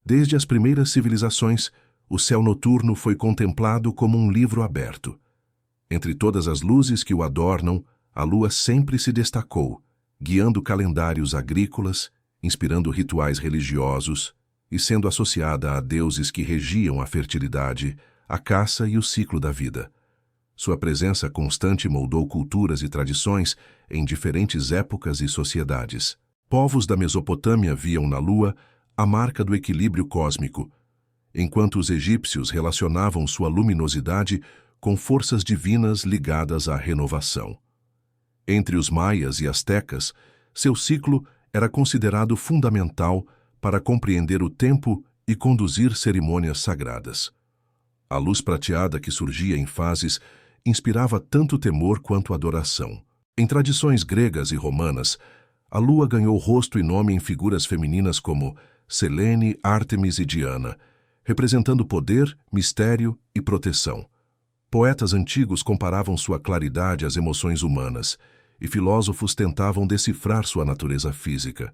Desde as primeiras civilizações, o céu noturno foi contemplado como um livro aberto. Entre todas as luzes que o adornam, a lua sempre se destacou, guiando calendários agrícolas, inspirando rituais religiosos e sendo associada a deuses que regiam a fertilidade, a caça e o ciclo da vida. Sua presença constante moldou culturas e tradições em diferentes épocas e sociedades. Povos da Mesopotâmia viam na lua a marca do equilíbrio cósmico, enquanto os egípcios relacionavam sua luminosidade com forças divinas ligadas à renovação. Entre os maias e astecas, seu ciclo era considerado fundamental para compreender o tempo e conduzir cerimônias sagradas. A luz prateada que surgia em fases inspirava tanto temor quanto adoração. Em tradições gregas e romanas, a lua ganhou rosto e nome em figuras femininas como Selene, Ártemis e Diana, representando poder, mistério e proteção. Poetas antigos comparavam sua claridade às emoções humanas, e filósofos tentavam decifrar sua natureza física.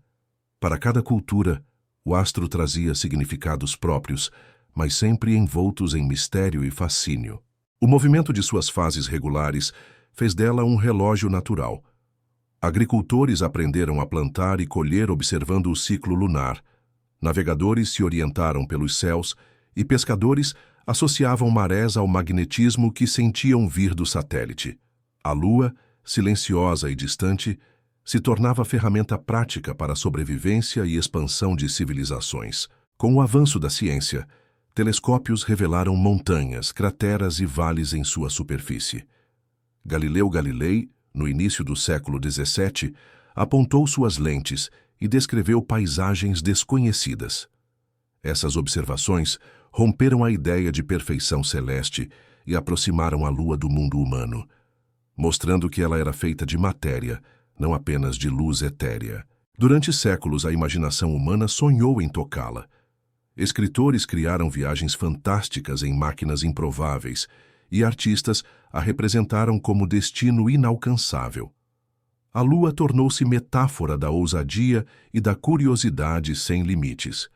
Para cada cultura, o astro trazia significados próprios, mas sempre envoltos em mistério e fascínio. O movimento de suas fases regulares fez dela um relógio natural. Agricultores aprenderam a plantar e colher observando o ciclo lunar. Navegadores se orientaram pelos céus e pescadores associavam marés ao magnetismo que sentiam vir do satélite. A lua, silenciosa e distante, se tornava ferramenta prática para a sobrevivência e expansão de civilizações. Com o avanço da ciência, telescópios revelaram montanhas, crateras e vales em sua superfície. Galileu Galilei, no início do século XVII, apontou suas lentes e descreveu paisagens desconhecidas. Essas observações romperam a ideia de perfeição celeste e aproximaram a lua do mundo humano, mostrando que ela era feita de matéria, não apenas de luz etérea. Durante séculos, a imaginação humana sonhou em tocá-la. Escritores criaram viagens fantásticas em máquinas improváveis e artistas a representaram como destino inalcançável. A lua tornou-se metáfora da ousadia e da curiosidade sem limites.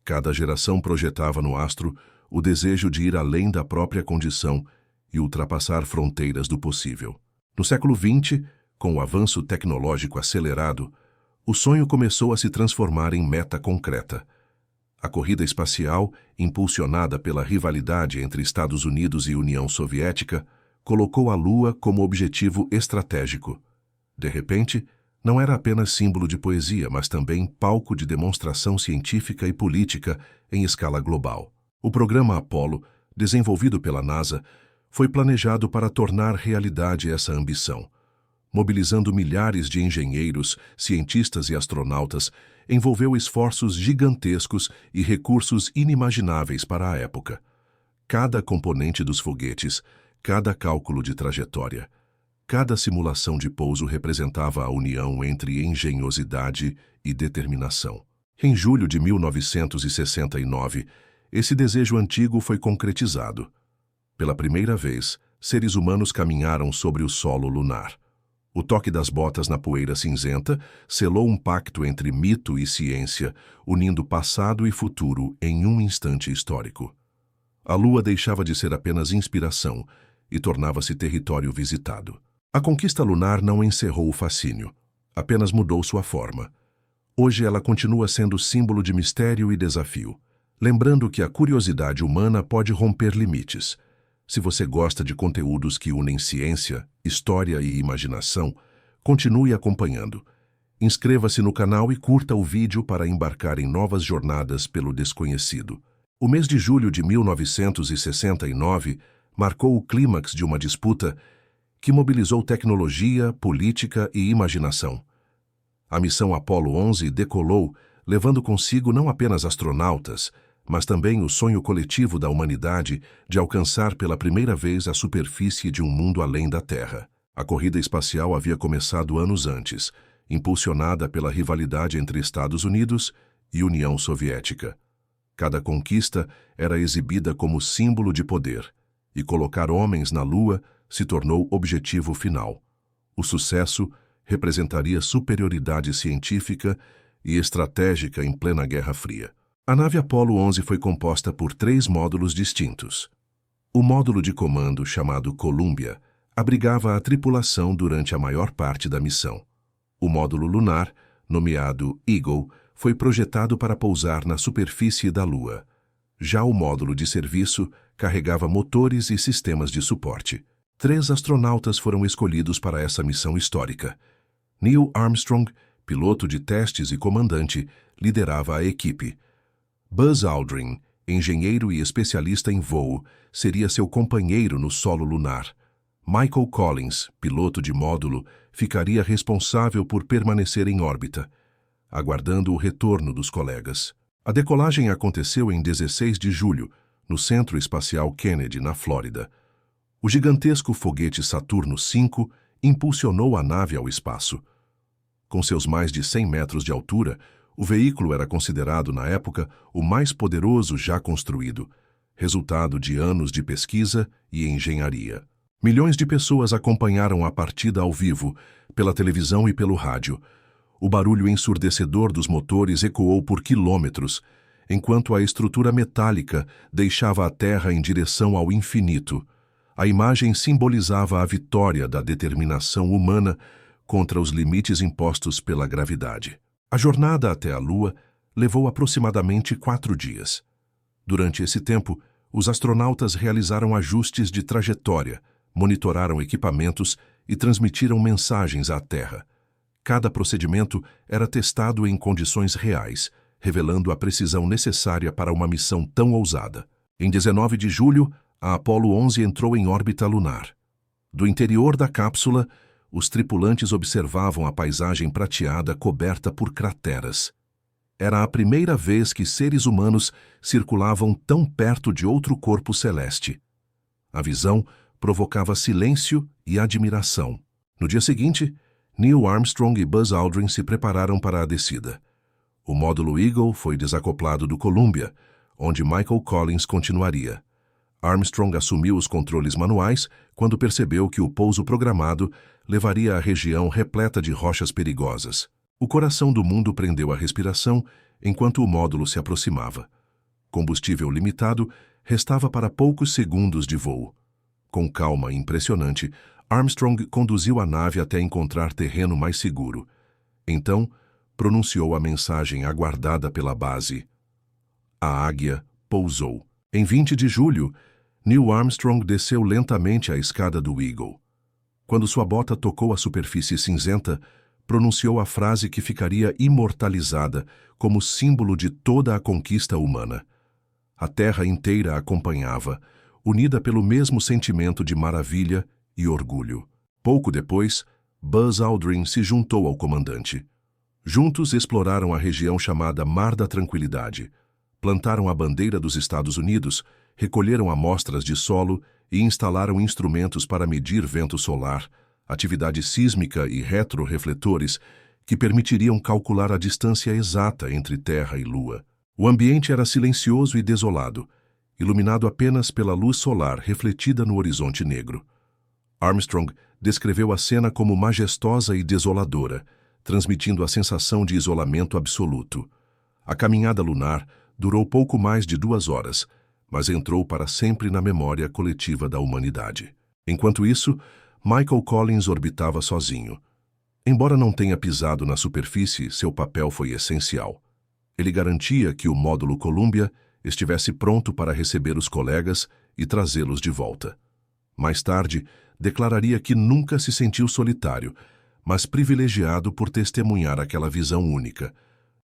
Cada geração projetava no astro o desejo de ir além da própria condição e ultrapassar fronteiras do possível. No século XX, com o avanço tecnológico acelerado, o sonho começou a se transformar em meta concreta. A corrida espacial, impulsionada pela rivalidade entre Estados Unidos e União Soviética, colocou a Lua como objetivo estratégico. De repente, não era apenas símbolo de poesia, mas também palco de demonstração científica e política em escala global. O programa Apollo, desenvolvido pela NASA, foi planejado para tornar realidade essa ambição. Mobilizando milhares de engenheiros, cientistas e astronautas, envolveu esforços gigantescos e recursos inimagináveis para a época. Cada componente dos foguetes, cada cálculo de trajetória, cada simulação de pouso representava a união entre engenhosidade e determinação. Em julho de 1969, esse desejo antigo foi concretizado. Pela primeira vez, seres humanos caminharam sobre o solo lunar. O toque das botas na poeira cinzenta selou um pacto entre mito e ciência, unindo passado e futuro em um instante histórico. A Lua deixava de ser apenas inspiração e tornava-se território visitado. A conquista lunar não encerrou o fascínio, apenas mudou sua forma. Hoje ela continua sendo símbolo de mistério e desafio, lembrando que a curiosidade humana pode romper limites. Se você gosta de conteúdos que unem ciência, história e imaginação, continue acompanhando. Inscreva-se no canal e curta o vídeo para embarcar em novas jornadas pelo desconhecido. O mês de julho de 1969 marcou o clímax de uma disputa que mobilizou tecnologia, política e imaginação. A missão Apollo 11 decolou, levando consigo não apenas astronautas, mas também o sonho coletivo da humanidade de alcançar pela primeira vez a superfície de um mundo além da Terra. A corrida espacial havia começado anos antes, impulsionada pela rivalidade entre Estados Unidos e União Soviética. Cada conquista era exibida como símbolo de poder, e colocar homens na Lua se tornou objetivo final. O sucesso representaria superioridade científica e estratégica em plena Guerra Fria. A nave Apollo 11 foi composta por 3 módulos distintos. O módulo de comando, chamado Columbia, abrigava a tripulação durante a maior parte da missão. O módulo lunar, nomeado Eagle, foi projetado para pousar na superfície da Lua. Já o módulo de serviço carregava motores e sistemas de suporte. 3 astronautas foram escolhidos para essa missão histórica. Neil Armstrong, piloto de testes e comandante, liderava a equipe. Buzz Aldrin, engenheiro e especialista em voo, seria seu companheiro no solo lunar. Michael Collins, piloto de módulo, ficaria responsável por permanecer em órbita, aguardando o retorno dos colegas. A decolagem aconteceu em 16 de julho, no Centro Espacial Kennedy, na Flórida. O gigantesco foguete Saturno V impulsionou a nave ao espaço. Com seus mais de 100 metros de altura, o veículo era considerado, na época, o mais poderoso já construído, resultado de anos de pesquisa e engenharia. Milhões de pessoas acompanharam a partida ao vivo, pela televisão e pelo rádio. O barulho ensurdecedor dos motores ecoou por quilômetros, enquanto a estrutura metálica deixava a Terra em direção ao infinito. A imagem simbolizava a vitória da determinação humana contra os limites impostos pela gravidade. A jornada até a Lua levou aproximadamente 4 dias. Durante esse tempo, os astronautas realizaram ajustes de trajetória, monitoraram equipamentos e transmitiram mensagens à Terra. Cada procedimento era testado em condições reais, revelando a precisão necessária para uma missão tão ousada. Em 19 de julho, a Apollo 11 entrou em órbita lunar. Do interior da cápsula, os tripulantes observavam a paisagem prateada coberta por crateras. Era a primeira vez que seres humanos circulavam tão perto de outro corpo celeste. A visão provocava silêncio e admiração. No dia seguinte, Neil Armstrong e Buzz Aldrin se prepararam para a descida. O módulo Eagle foi desacoplado do Columbia, onde Michael Collins continuaria. Armstrong assumiu os controles manuais quando percebeu que o pouso programado levaria à região repleta de rochas perigosas. O coração do mundo prendeu a respiração enquanto o módulo se aproximava. Combustível limitado, restava para poucos segundos de voo. Com calma impressionante, Armstrong conduziu a nave até encontrar terreno mais seguro. Então, pronunciou a mensagem aguardada pela base. A águia pousou. Em 20 de julho, Neil Armstrong desceu lentamente a escada do Eagle. Quando sua bota tocou a superfície cinzenta, pronunciou a frase que ficaria imortalizada como símbolo de toda a conquista humana. A Terra inteira acompanhava, unida pelo mesmo sentimento de maravilha e orgulho. Pouco depois, Buzz Aldrin se juntou ao comandante. Juntos exploraram a região chamada Mar da Tranquilidade, plantaram a bandeira dos Estados Unidos, recolheram amostras de solo e instalaram instrumentos para medir vento solar, atividade sísmica e retrorefletores que permitiriam calcular a distância exata entre Terra e Lua. O ambiente era silencioso e desolado, iluminado apenas pela luz solar refletida no horizonte negro. Armstrong descreveu a cena como majestosa e desoladora, transmitindo a sensação de isolamento absoluto. A caminhada lunar durou pouco mais de 2 horas, mas entrou para sempre na memória coletiva da humanidade. Enquanto isso, Michael Collins orbitava sozinho. Embora não tenha pisado na superfície, seu papel foi essencial. Ele garantia que o módulo Columbia estivesse pronto para receber os colegas e trazê-los de volta. Mais tarde, declararia que nunca se sentiu solitário, mas privilegiado por testemunhar aquela visão única.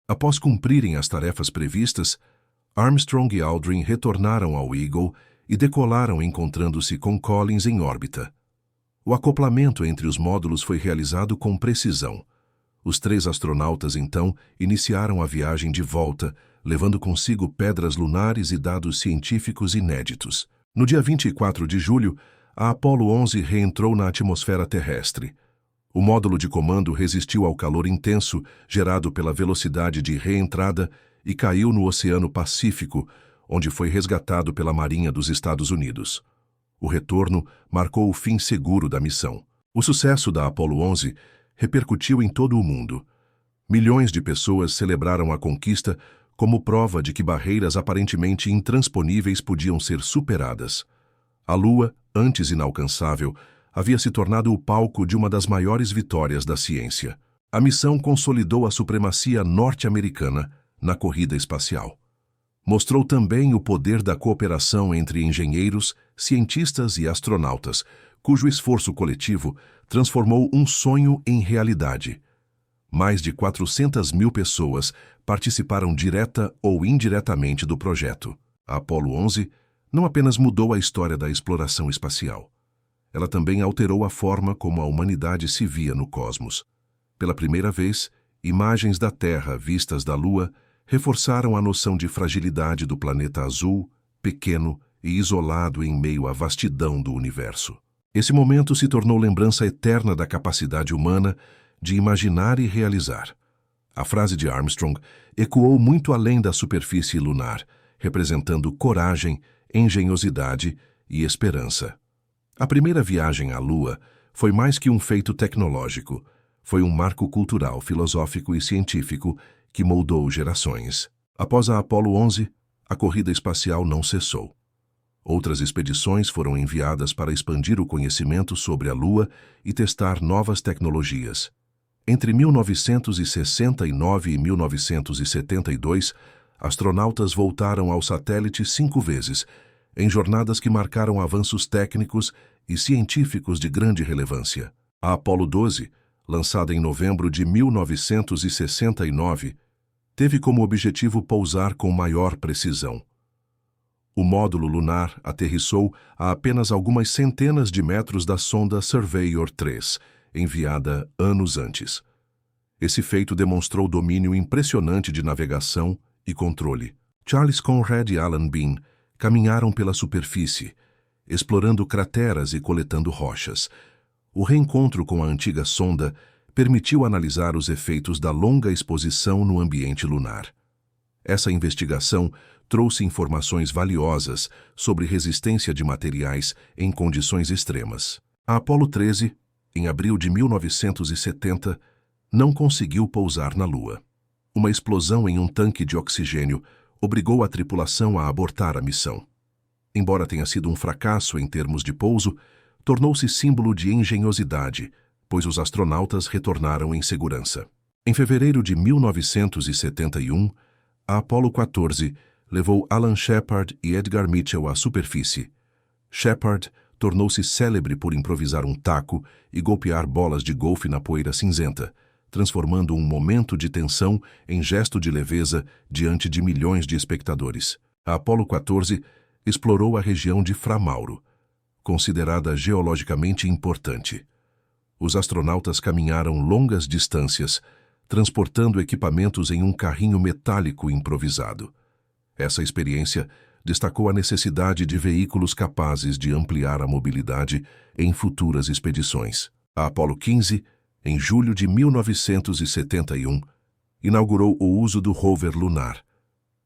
Após cumprirem as tarefas previstas, Armstrong e Aldrin retornaram ao Eagle e decolaram encontrando-se com Collins em órbita. O acoplamento entre os módulos foi realizado com precisão. Os 3 astronautas, então, iniciaram a viagem de volta, levando consigo pedras lunares e dados científicos inéditos. No dia 24 de julho, a Apollo 11 reentrou na atmosfera terrestre. O módulo de comando resistiu ao calor intenso gerado pela velocidade de reentrada e caiu no Oceano Pacífico, onde foi resgatado pela Marinha dos Estados Unidos. O retorno marcou o fim seguro da missão. O sucesso da Apollo 11 repercutiu em todo o mundo. Milhões de pessoas celebraram a conquista como prova de que barreiras aparentemente intransponíveis podiam ser superadas. A Lua, antes inalcançável, havia se tornado o palco de uma das maiores vitórias da ciência. A missão consolidou a supremacia norte-americana na corrida espacial. Mostrou também o poder da cooperação entre engenheiros, cientistas e astronautas, cujo esforço coletivo transformou um sonho em realidade. Mais de 400.000 pessoas participaram direta ou indiretamente do projeto. A Apollo 11 não apenas mudou a história da exploração espacial. Ela também alterou a forma como a humanidade se via no cosmos. Pela primeira vez, imagens da Terra vistas da Lua reforçaram a noção de fragilidade do planeta azul, pequeno e isolado em meio à vastidão do universo. Esse momento se tornou lembrança eterna da capacidade humana de imaginar e realizar. A frase de Armstrong ecoou muito além da superfície lunar, representando coragem, engenhosidade e esperança. A primeira viagem à Lua foi mais que um feito tecnológico. Foi um marco cultural, filosófico e científico que moldou gerações. Após a Apollo 11, a corrida espacial não cessou. Outras expedições foram enviadas para expandir o conhecimento sobre a Lua e testar novas tecnologias. Entre 1969 e 1972, astronautas voltaram ao satélite 5 vezes, em jornadas que marcaram avanços técnicos e científicos de grande relevância. A Apollo 12, lançada em novembro de 1969, teve como objetivo pousar com maior precisão. O módulo lunar aterrissou a apenas algumas centenas de metros da sonda Surveyor 3, enviada anos antes. Esse feito demonstrou domínio impressionante de navegação e controle. Charles Conrad e Alan Bean caminharam pela superfície, explorando crateras e coletando rochas. O reencontro com a antiga sonda permitiu analisar os efeitos da longa exposição no ambiente lunar. Essa investigação trouxe informações valiosas sobre resistência de materiais em condições extremas. A Apollo 13, em abril de 1970, não conseguiu pousar na Lua. Uma explosão em um tanque de oxigênio obrigou a tripulação a abortar a missão. Embora tenha sido um fracasso em termos de pouso, tornou-se símbolo de engenhosidade, pois os astronautas retornaram em segurança. Em fevereiro de 1971, a Apollo 14 levou Alan Shepard e Edgar Mitchell à superfície. Shepard tornou-se célebre por improvisar um taco e golpear bolas de golfe na poeira cinzenta, transformando um momento de tensão em gesto de leveza diante de milhões de espectadores. A Apollo 14 explorou a região de Framauro, considerada geologicamente importante. Os astronautas caminharam longas distâncias, transportando equipamentos em um carrinho metálico improvisado. Essa experiência destacou a necessidade de veículos capazes de ampliar a mobilidade em futuras expedições. A Apollo 15, em julho de 1971, inaugurou o uso do rover lunar.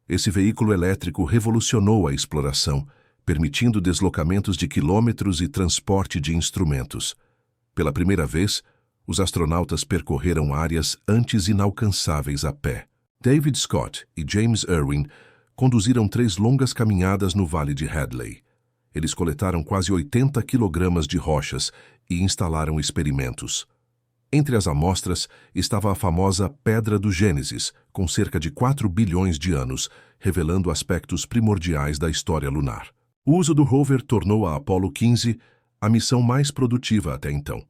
Esse veículo elétrico revolucionou a exploração, permitindo deslocamentos de quilômetros e transporte de instrumentos. Pela primeira vez, os astronautas percorreram áreas antes inalcançáveis a pé. David Scott e James Irwin conduziram 3 longas caminhadas no Vale de Hadley. Eles coletaram quase 80 quilogramas de rochas e instalaram experimentos. Entre as amostras estava a famosa Pedra do Gênesis, com cerca de 4 bilhões de anos, revelando aspectos primordiais da história lunar. O uso do rover tornou a Apollo 15 a missão mais produtiva até então.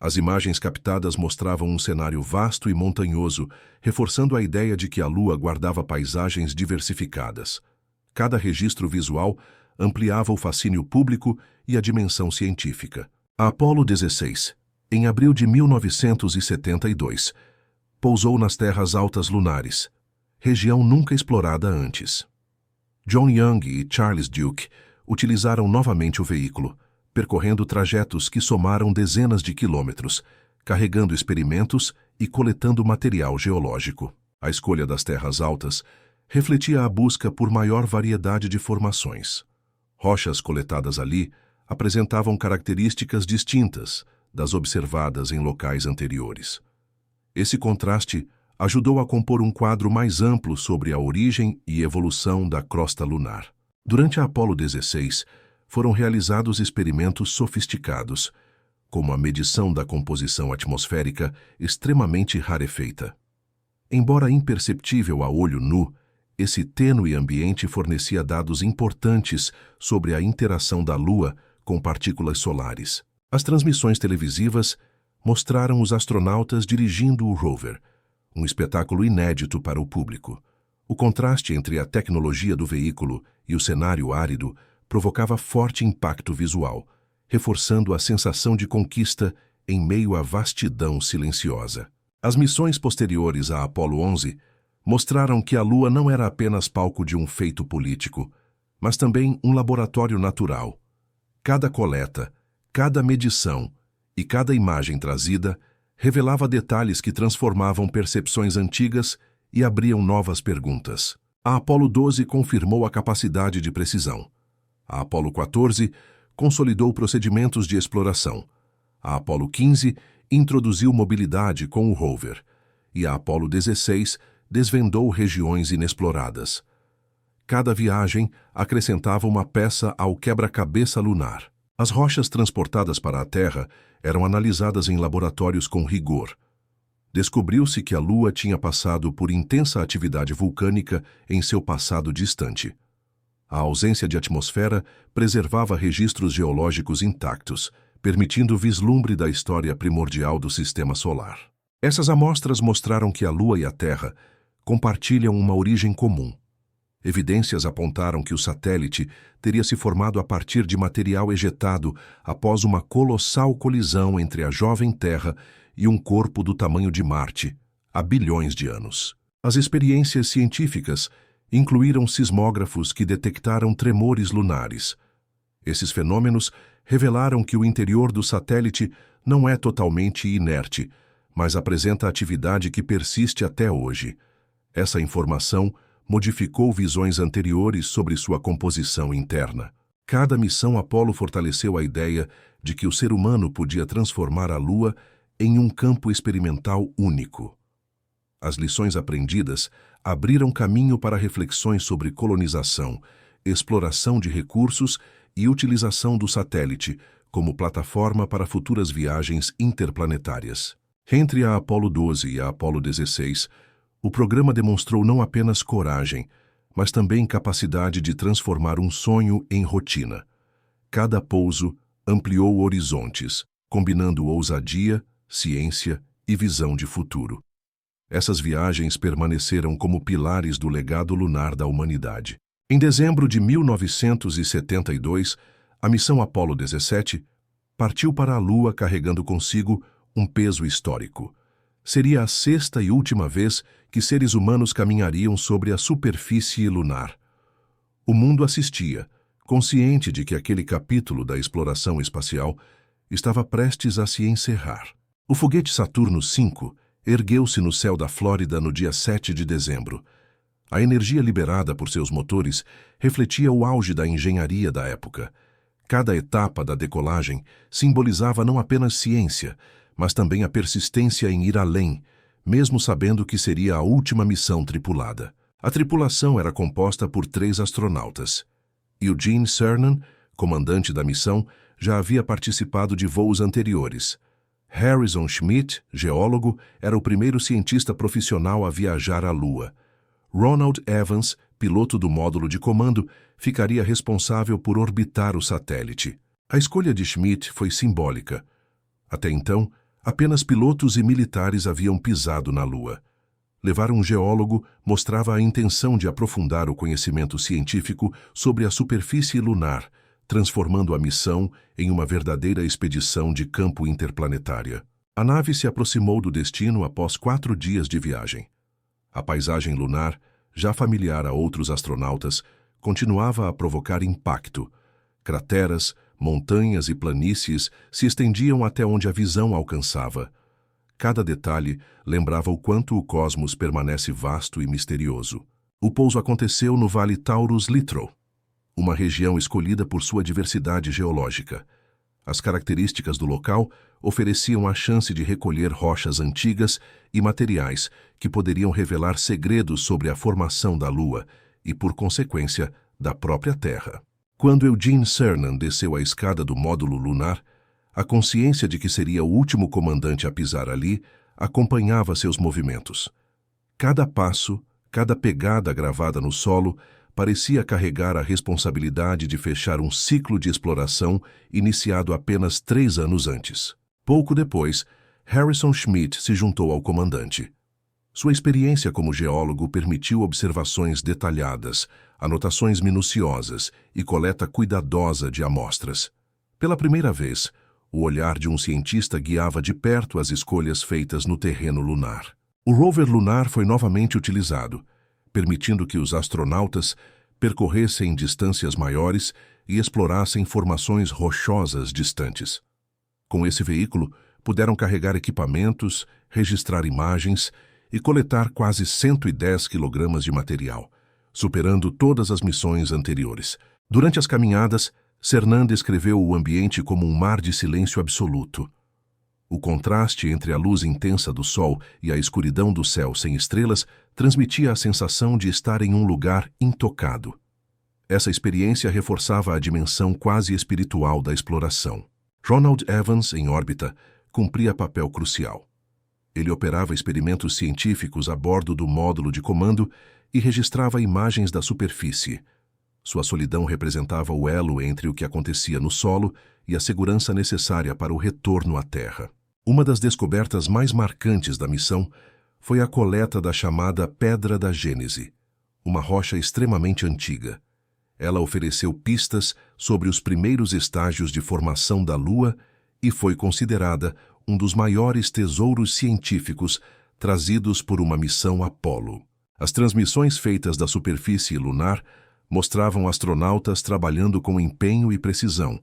As imagens captadas mostravam um cenário vasto e montanhoso, reforçando a ideia de que a Lua guardava paisagens diversificadas. Cada registro visual ampliava o fascínio público e a dimensão científica. A Apollo 16, em abril de 1972, pousou nas terras altas lunares, região nunca explorada antes. John Young e Charles Duke utilizaram novamente o veículo, percorrendo trajetos que somaram dezenas de quilômetros, carregando experimentos e coletando material geológico. A escolha das terras altas refletia a busca por maior variedade de formações. Rochas coletadas ali apresentavam características distintas das observadas em locais anteriores. Esse contraste ajudou a compor um quadro mais amplo sobre a origem e evolução da crosta lunar. Durante a Apollo 16, foram realizados experimentos sofisticados, como a medição da composição atmosférica extremamente rarefeita. Embora imperceptível a olho nu, esse tênue ambiente fornecia dados importantes sobre a interação da Lua com partículas solares. As transmissões televisivas mostraram os astronautas dirigindo o rover, um espetáculo inédito para o público. O contraste entre a tecnologia do veículo e o cenário árido provocava forte impacto visual, reforçando a sensação de conquista em meio à vastidão silenciosa. As missões posteriores à Apollo 11 mostraram que a Lua não era apenas palco de um feito político, mas também um laboratório natural. Cada coleta, cada medição e cada imagem trazida revelava detalhes que transformavam percepções antigas e abriam novas perguntas. A Apollo 12 confirmou a capacidade de precisão. A Apollo 14 consolidou procedimentos de exploração. A Apollo 15 introduziu mobilidade com o rover. E a Apollo 16 desvendou regiões inexploradas. Cada viagem acrescentava uma peça ao quebra-cabeça lunar. As rochas transportadas para a Terra eram analisadas em laboratórios com rigor. Descobriu-se que a Lua tinha passado por intensa atividade vulcânica em seu passado distante. A ausência de atmosfera preservava registros geológicos intactos, permitindo vislumbre da história primordial do Sistema Solar. Essas amostras mostraram que a Lua e a Terra compartilham uma origem comum. Evidências apontaram que o satélite teria se formado a partir de material ejetado após uma colossal colisão entre a jovem Terra e um corpo do tamanho de Marte, há bilhões de anos. As experiências científicas incluíram sismógrafos que detectaram tremores lunares. Esses fenômenos revelaram que o interior do satélite não é totalmente inerte, mas apresenta atividade que persiste até hoje. Essa informação modificou visões anteriores sobre sua composição interna. Cada missão Apollo fortaleceu a ideia de que o ser humano podia transformar a Lua em um campo experimental único. As lições aprendidas abriram caminho para reflexões sobre colonização, exploração de recursos e utilização do satélite como plataforma para futuras viagens interplanetárias. Entre a Apollo 12 e a Apollo 16, o programa demonstrou não apenas coragem, mas também capacidade de transformar um sonho em rotina. Cada pouso ampliou horizontes, combinando ousadia, ciência e visão de futuro. Essas viagens permaneceram como pilares do legado lunar da humanidade. Em dezembro de 1972, a missão Apollo 17 partiu para a Lua carregando consigo um peso histórico. Seria a sexta e última vez que seres humanos caminhariam sobre a superfície lunar. O mundo assistia, consciente de que aquele capítulo da exploração espacial estava prestes a se encerrar. O foguete Saturno V ergueu-se no céu da Flórida no dia 7 de dezembro. A energia liberada por seus motores refletia o auge da engenharia da época. Cada etapa da decolagem simbolizava não apenas ciência, mas também a persistência em ir além, mesmo sabendo que seria a última missão tripulada. A tripulação era composta por 3 astronautas. Eugene Cernan, comandante da missão, já havia participado de voos anteriores. Harrison Schmitt, geólogo, era o primeiro cientista profissional a viajar à Lua. Ronald Evans, piloto do módulo de comando, ficaria responsável por orbitar o satélite. A escolha de Schmitt foi simbólica. Até então, apenas pilotos e militares haviam pisado na Lua. Levar um geólogo mostrava a intenção de aprofundar o conhecimento científico sobre a superfície lunar, transformando a missão em uma verdadeira expedição de campo interplanetária. A nave se aproximou do destino após 4 dias de viagem. A paisagem lunar, já familiar a outros astronautas, continuava a provocar impacto. Crateras, montanhas e planícies se estendiam até onde a visão alcançava. Cada detalhe lembrava o quanto o cosmos permanece vasto e misterioso. O pouso aconteceu no Vale Taurus-Littrow, uma região escolhida por sua diversidade geológica. As características do local ofereciam a chance de recolher rochas antigas e materiais que poderiam revelar segredos sobre a formação da Lua e, por consequência, da própria Terra. Quando Eugene Cernan desceu a escada do módulo lunar, a consciência de que seria o último comandante a pisar ali acompanhava seus movimentos. Cada passo, cada pegada gravada no solo, parecia carregar a responsabilidade de fechar um ciclo de exploração iniciado apenas 3 anos antes. Pouco depois, Harrison Schmitt se juntou ao comandante. Sua experiência como geólogo permitiu observações detalhadas, anotações minuciosas e coleta cuidadosa de amostras. Pela primeira vez, o olhar de um cientista guiava de perto as escolhas feitas no terreno lunar. O rover lunar foi novamente utilizado, permitindo que os astronautas percorressem distâncias maiores e explorassem formações rochosas distantes. Com esse veículo, puderam carregar equipamentos, registrar imagens e coletar quase 110 quilogramas de material, superando todas as missões anteriores. Durante as caminhadas, Cernan descreveu o ambiente como um mar de silêncio absoluto. O contraste entre a luz intensa do Sol e a escuridão do céu sem estrelas transmitia a sensação de estar em um lugar intocado. Essa experiência reforçava a dimensão quase espiritual da exploração. Ronald Evans, em órbita, cumpria papel crucial. Ele operava experimentos científicos a bordo do módulo de comando e registrava imagens da superfície. Sua solidão representava o elo entre o que acontecia no solo e a segurança necessária para o retorno à Terra. Uma das descobertas mais marcantes da missão foi a coleta da chamada Pedra da Gênese, uma rocha extremamente antiga. Ela ofereceu pistas sobre os primeiros estágios de formação da Lua e foi considerada um dos maiores tesouros científicos trazidos por uma missão Apollo. As transmissões feitas da superfície lunar mostravam astronautas trabalhando com empenho e precisão.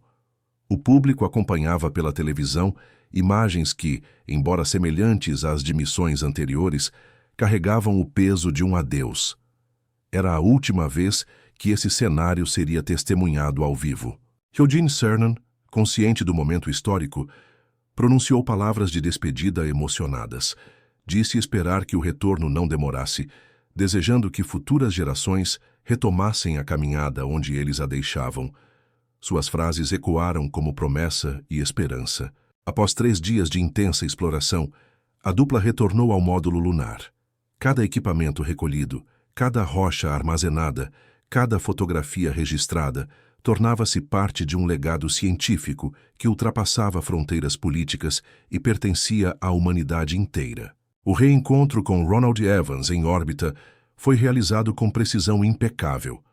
O público acompanhava pela televisão imagens que, embora semelhantes às de missões anteriores, carregavam o peso de um adeus. Era a última vez que esse cenário seria testemunhado ao vivo. Eugene Cernan, consciente do momento histórico, pronunciou palavras de despedida emocionadas. Disse esperar que o retorno não demorasse, desejando que futuras gerações retomassem a caminhada onde eles a deixavam. Suas frases ecoaram como promessa e esperança. Após 3 dias de intensa exploração, a dupla retornou ao módulo lunar. Cada equipamento recolhido, cada rocha armazenada, cada fotografia registrada, tornava-se parte de um legado científico que ultrapassava fronteiras políticas e pertencia à humanidade inteira. O reencontro com Ronald Evans em órbita foi realizado com precisão impecável.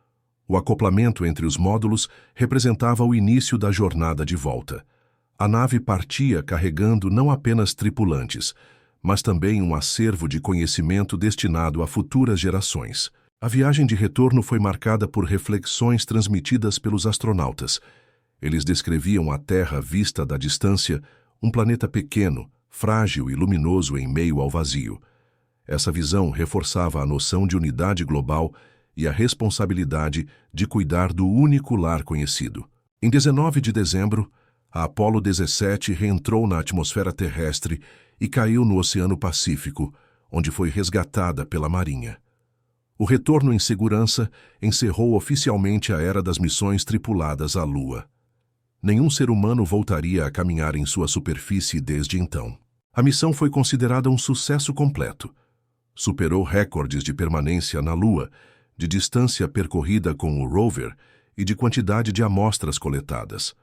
O acoplamento entre os módulos representava o início da jornada de volta. A nave partia carregando não apenas tripulantes, mas também um acervo de conhecimento destinado a futuras gerações. A viagem de retorno foi marcada por reflexões transmitidas pelos astronautas. Eles descreviam a Terra vista da distância, um planeta pequeno, frágil e luminoso em meio ao vazio. Essa visão reforçava a noção de unidade global e a responsabilidade de cuidar do único lar conhecido. Em 19 de dezembro, a Apollo 17 reentrou na atmosfera terrestre e caiu no Oceano Pacífico, onde foi resgatada pela Marinha. O retorno em segurança encerrou oficialmente a era das missões tripuladas à Lua. Nenhum ser humano voltaria a caminhar em sua superfície desde então. A missão foi considerada um sucesso completo. Superou recordes de permanência na Lua, de distância percorrida com o rover e de quantidade de amostras coletadas.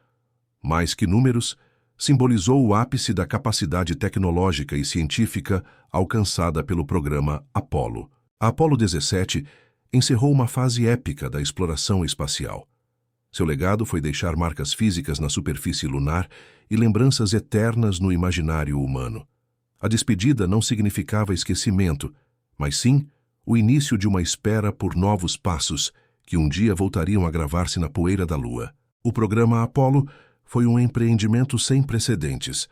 Mais que números, simbolizou o ápice da capacidade tecnológica e científica alcançada pelo programa Apollo. A Apollo 17 encerrou uma fase épica da exploração espacial. Seu legado foi deixar marcas físicas na superfície lunar e lembranças eternas no imaginário humano. A despedida não significava esquecimento, mas sim o início de uma espera por novos passos que um dia voltariam a gravar-se na poeira da Lua. O programa Apollo foi um empreendimento sem precedentes.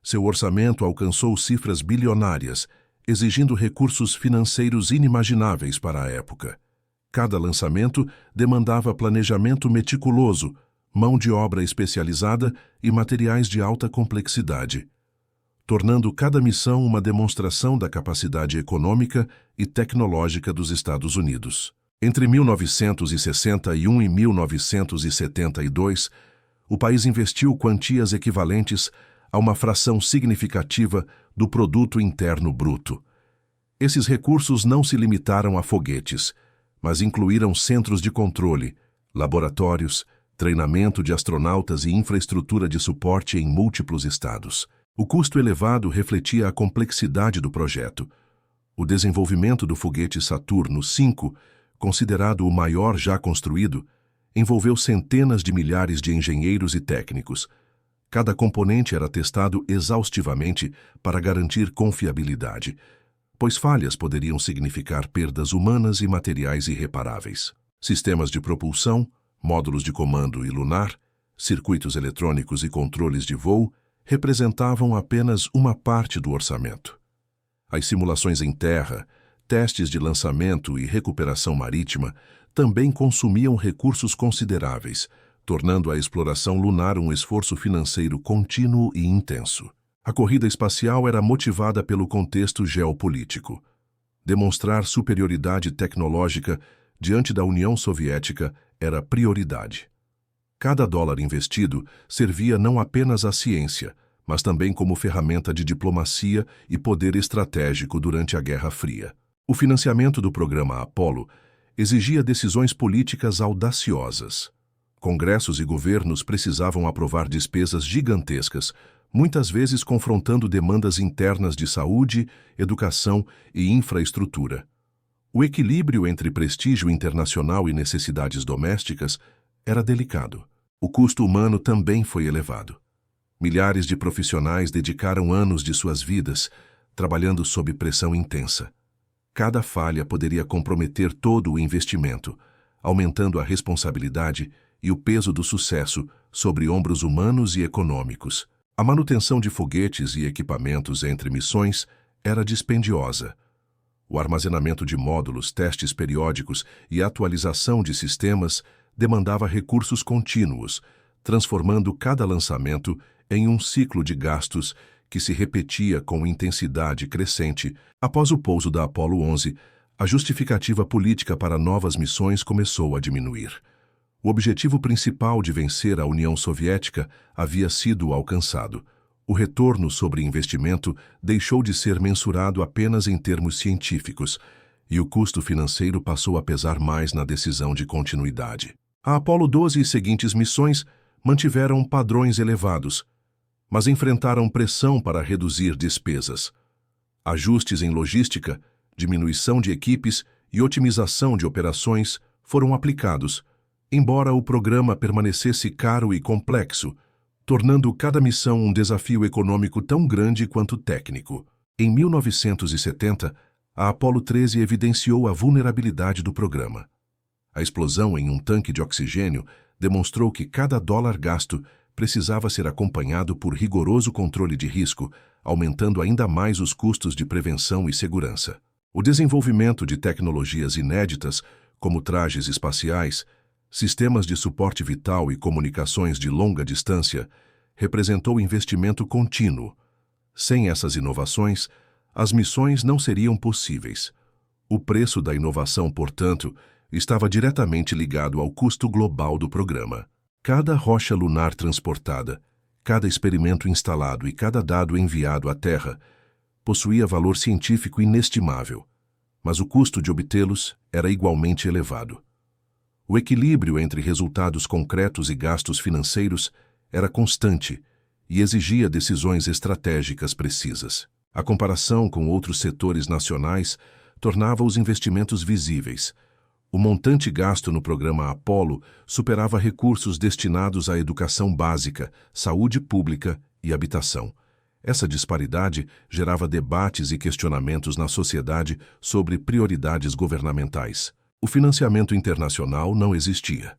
Seu orçamento alcançou cifras bilionárias, exigindo recursos financeiros inimagináveis para a época. Cada lançamento demandava planejamento meticuloso, mão de obra especializada e materiais de alta complexidade, tornando cada missão uma demonstração da capacidade econômica e tecnológica dos Estados Unidos. Entre 1961 e 1972, o país investiu quantias equivalentes a uma fração significativa do produto interno bruto. Esses recursos não se limitaram a foguetes, mas incluíram centros de controle, laboratórios, treinamento de astronautas e infraestrutura de suporte em múltiplos estados. O custo elevado refletia a complexidade do projeto. O desenvolvimento do foguete Saturno V, considerado o maior já construído, envolveu centenas de milhares de engenheiros e técnicos. Cada componente era testado exaustivamente para garantir confiabilidade, pois falhas poderiam significar perdas humanas e materiais irreparáveis. Sistemas de propulsão, módulos de comando e lunar, circuitos eletrônicos e controles de voo representavam apenas uma parte do orçamento. As simulações em terra, testes de lançamento e recuperação marítima também consumiam recursos consideráveis, tornando a exploração lunar um esforço financeiro contínuo e intenso. A corrida espacial era motivada pelo contexto geopolítico. Demonstrar superioridade tecnológica diante da União Soviética era prioridade. Cada dólar investido servia não apenas à ciência, mas também como ferramenta de diplomacia e poder estratégico durante a Guerra Fria. O financiamento do programa Apollo exigia decisões políticas audaciosas. Congressos e governos precisavam aprovar despesas gigantescas, muitas vezes confrontando demandas internas de saúde, educação e infraestrutura. O equilíbrio entre prestígio internacional e necessidades domésticas era delicado. O custo humano também foi elevado. Milhares de profissionais dedicaram anos de suas vidas, trabalhando sob pressão intensa. Cada falha poderia comprometer todo o investimento, aumentando a responsabilidade e o peso do sucesso sobre ombros humanos e econômicos. A manutenção de foguetes e equipamentos entre missões era dispendiosa. O armazenamento de módulos, testes periódicos e atualização de sistemas demandava recursos contínuos, transformando cada lançamento em um ciclo de gastos que se repetia com intensidade crescente. Após o pouso da Apollo 11, a justificativa política para novas missões começou a diminuir. O objetivo principal de vencer a União Soviética havia sido alcançado. O retorno sobre investimento deixou de ser mensurado apenas em termos científicos, e o custo financeiro passou a pesar mais na decisão de continuidade. A Apollo 12 e seguintes missões mantiveram padrões elevados, mas enfrentaram pressão para reduzir despesas. Ajustes em logística, diminuição de equipes e otimização de operações foram aplicados, embora o programa permanecesse caro e complexo, tornando cada missão um desafio econômico tão grande quanto técnico. Em 1970, a Apollo 13 evidenciou a vulnerabilidade do programa. A explosão em um tanque de oxigênio demonstrou que cada dólar gasto precisava ser acompanhado por rigoroso controle de risco, aumentando ainda mais os custos de prevenção e segurança. O desenvolvimento de tecnologias inéditas, como trajes espaciais, sistemas de suporte vital e comunicações de longa distância, representou investimento contínuo. Sem essas inovações, as missões não seriam possíveis. O preço da inovação, portanto, estava diretamente ligado ao custo global do programa. Cada rocha lunar transportada, cada experimento instalado e cada dado enviado à Terra possuía valor científico inestimável, mas o custo de obtê-los era igualmente elevado. O equilíbrio entre resultados concretos e gastos financeiros era constante e exigia decisões estratégicas precisas. A comparação com outros setores nacionais tornava os investimentos visíveis. O montante gasto no programa Apollo superava recursos destinados à educação básica, saúde pública e habitação. Essa disparidade gerava debates e questionamentos na sociedade sobre prioridades governamentais. O financiamento internacional não existia.